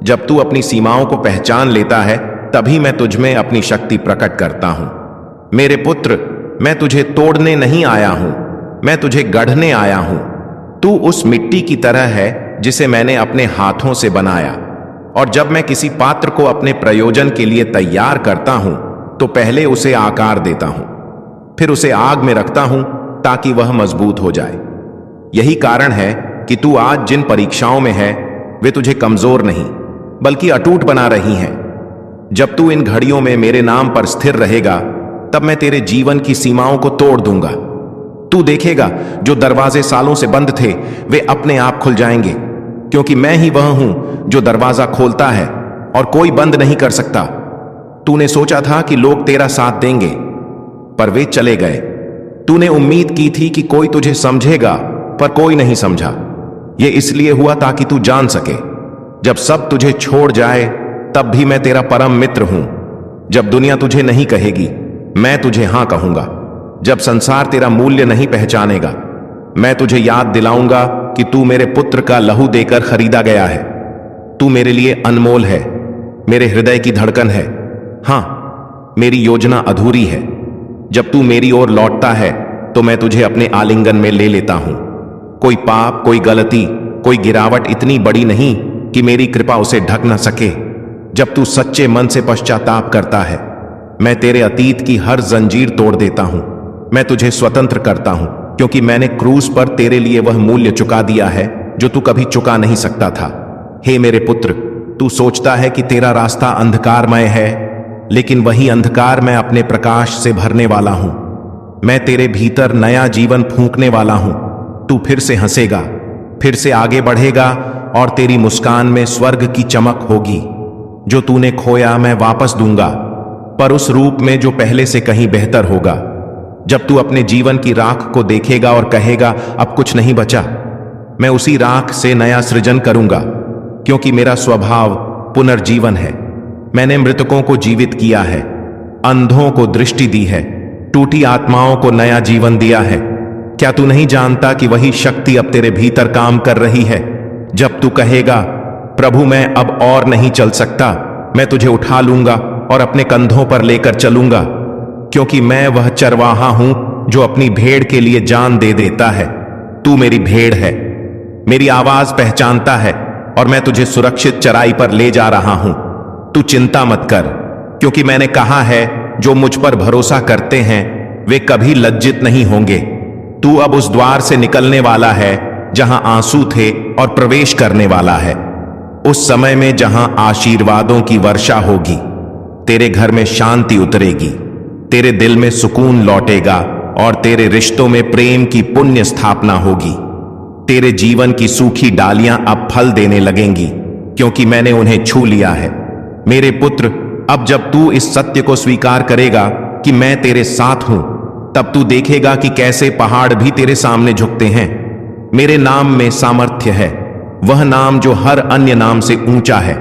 जब तू अपनी सीमाओं को पहचान लेता है, तभी मैं तुझमें अपनी शक्ति प्रकट करता हूं। मेरे पुत्र, मैं तुझे तोड़ने नहीं आया हूं, मैं तुझे गढ़ने आया हूं। तू उस मिट्टी की तरह है जिसे मैंने अपने हाथों से बनाया, और जब मैं किसी पात्र को अपने प्रयोजन के लिए तैयार करता हूं तो पहले उसे आकार देता हूं, फिर उसे आग में रखता हूं ताकि वह मजबूत हो जाए। यही कारण है कि तू आज जिन परीक्षाओं में है वे तुझे कमजोर नहीं बल्कि अटूट बना रही हैं। जब तू इन घड़ियों में मेरे नाम पर स्थिर रहेगा, तब मैं तेरे जीवन की सीमाओं को तोड़ दूंगा। तू देखेगा जो दरवाजे सालों से बंद थे वे अपने आप खुल जाएंगे, क्योंकि मैं ही वह हूं जो दरवाजा खोलता है और कोई बंद नहीं कर सकता। तूने सोचा था कि लोग तेरा साथ देंगे, पर वे चले गए। तूने उम्मीद की थी कि कोई तुझे समझेगा, पर कोई नहीं समझा। यह इसलिए हुआ ताकि तू जान सके, जब सब तुझे छोड़ जाए तब भी मैं तेरा परम मित्र हूं। जब दुनिया तुझे नहीं कहेगी, मैं तुझे हां कहूंगा। जब संसार तेरा मूल्य नहीं पहचानेगा, मैं तुझे याद दिलाऊंगा कि तू मेरे पुत्र का लहू देकर खरीदा गया है। तू मेरे लिए अनमोल है, मेरे हृदय की धड़कन है। हां, मेरी योजना अधूरी है। जब तू मेरी ओर लौटता है तो मैं तुझे अपने आलिंगन में ले लेता हूं। कोई पाप, कोई गलती, कोई गिरावट इतनी बड़ी नहीं कि मेरी कृपा उसे ढक न सके। जब तू सच्चे मन से पश्चाताप करता है, मैं तेरे अतीत की हर जंजीर तोड़ देता हूं। मैं तुझे स्वतंत्र करता हूं, क्योंकि मैंने क्रूस पर तेरे लिए वह मूल्य चुका दिया है जो तू कभी चुका नहीं सकता था। हे मेरे पुत्र, तू सोचता है कि तेरा रास्ता अंधकारमय है, लेकिन वही अंधकार मैं अपने प्रकाश से भरने वाला हूं। मैं तेरे भीतर नया जीवन फूंकने वाला हूं। तू फिर से हंसेगा, फिर से आगे बढ़ेगा और तेरी मुस्कान में स्वर्ग की चमक होगी। जो तूने खोया मैं वापस दूंगा, पर उस रूप में जो पहले से कहीं बेहतर होगा। जब तू अपने जीवन की राख को देखेगा और कहेगा अब कुछ नहीं बचा, मैं उसी राख से नया सृजन करूंगा, क्योंकि मेरा स्वभाव पुनर्जीवन है। मैंने मृतकों को जीवित किया है, अंधों को दृष्टि दी है, टूटी आत्माओं को नया जीवन दिया है। क्या तू नहीं जानता कि वही शक्ति अब तेरे भीतर काम कर रही है? जब तू कहेगा प्रभु मैं अब और नहीं चल सकता, मैं तुझे उठा लूंगा और अपने कंधों पर लेकर चलूंगा, क्योंकि मैं वह चरवाहा हूं जो अपनी भेड़ के लिए जान दे देता है। तू मेरी भेड़ है, मेरी आवाज पहचानता है और मैं तुझे सुरक्षित चराई पर ले जा रहा हूं। तू चिंता मत कर, क्योंकि मैंने कहा है जो मुझ पर भरोसा करते हैं वे कभी लज्जित नहीं होंगे। तू अब उस द्वार से निकलने वाला है जहां आंसू थे और प्रवेश करने वाला है उस समय में जहां आशीर्वादों की वर्षा होगी। तेरे घर में शांति उतरेगी, तेरे दिल में सुकून लौटेगा और तेरे रिश्तों में प्रेम की पुण्य स्थापना होगी। तेरे जीवन की सूखी डालियां अब फल देने लगेंगी, क्योंकि मैंने उन्हें छू लिया है। मेरे पुत्र, अब जब तू इस सत्य को स्वीकार करेगा कि मैं तेरे साथ हूं, तब तू देखेगा कि कैसे पहाड़ भी तेरे सामने झुकते हैं। मेरे नाम में सामर्थ्य है, वह नाम जो हर अन्य नाम से ऊंचा है।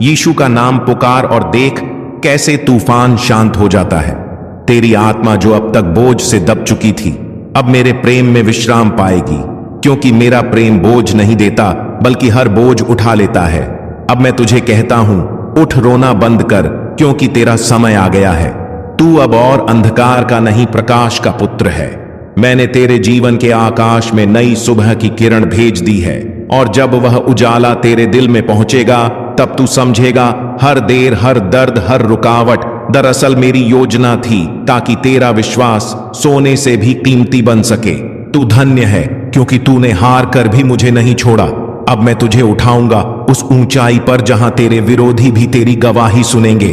यीशु का नाम पुकार और देख कैसे तूफान शांत हो जाता है। तेरी आत्मा जो अब तक बोझ से दब चुकी थी, अब मेरे प्रेम में विश्राम पाएगी, क्योंकि मेरा प्रेम बोझ नहीं देता बल्कि हर बोझ उठा लेता है। अब मैं तुझे कहता हूं, उठ, रोना बंद कर, क्योंकि तेरा समय आ गया है। तू अब और अंधकार का नहीं, प्रकाश का पुत्र है। मैंने तेरे जीवन के आकाश में नई सुबह की किरण भेज दी है, और जब वह उजाला तेरे दिल में पहुंचेगा, तब तू समझेगा हर देर, हर दर्द, हर रुकावट दरअसल मेरी योजना थी, ताकि तेरा विश्वास सोने से भी कीमती बन सके। तू धन्य है, क्योंकि तूने हार कर भी मुझे नहीं छोड़ा। अब मैं तुझे उठाऊंगा उस ऊंचाई पर जहां तेरे विरोधी भी तेरी गवाही सुनेंगे।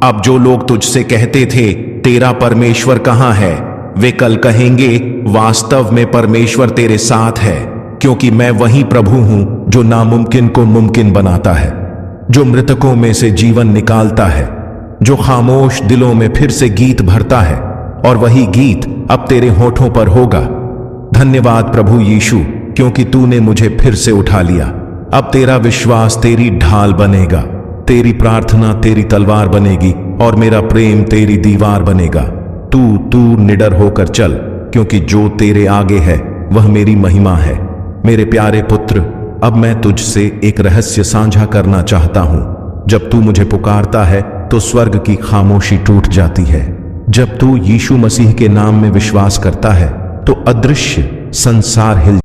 अब जो लोग तुझसे कहते थे तेरा परमेश्वर कहां है, वे कल कहेंगे वास्तव में परमेश्वर तेरे साथ है, क्योंकि मैं वही प्रभु हूं जो नामुमकिन को मुमकिन बनाता है, जो मृतकों में से जीवन निकालता है, जो खामोश दिलों में फिर से गीत भरता है, और वही गीत अब तेरे होठों पर होगा। धन्यवाद प्रभु यीशु, क्योंकि तूने मुझे फिर से उठा लिया। अब तेरा विश्वास तेरी ढाल बनेगा, तेरी प्रार्थना तेरी तलवार बनेगी, और मेरा प्रेम तेरी दीवार बनेगा। तू निडर होकर चल, क्योंकि जो तेरे आगे है वह मेरी महिमा है। मेरे प्यारे पुत्र, अब मैं तुझसे एक रहस्य साझा करना चाहता हूं। जब तू मुझे पुकारता है तो स्वर्ग की खामोशी टूट जाती है। जब तू यीशु मसीह के नाम में विश्वास करता है तो अदृश्य संसार हिल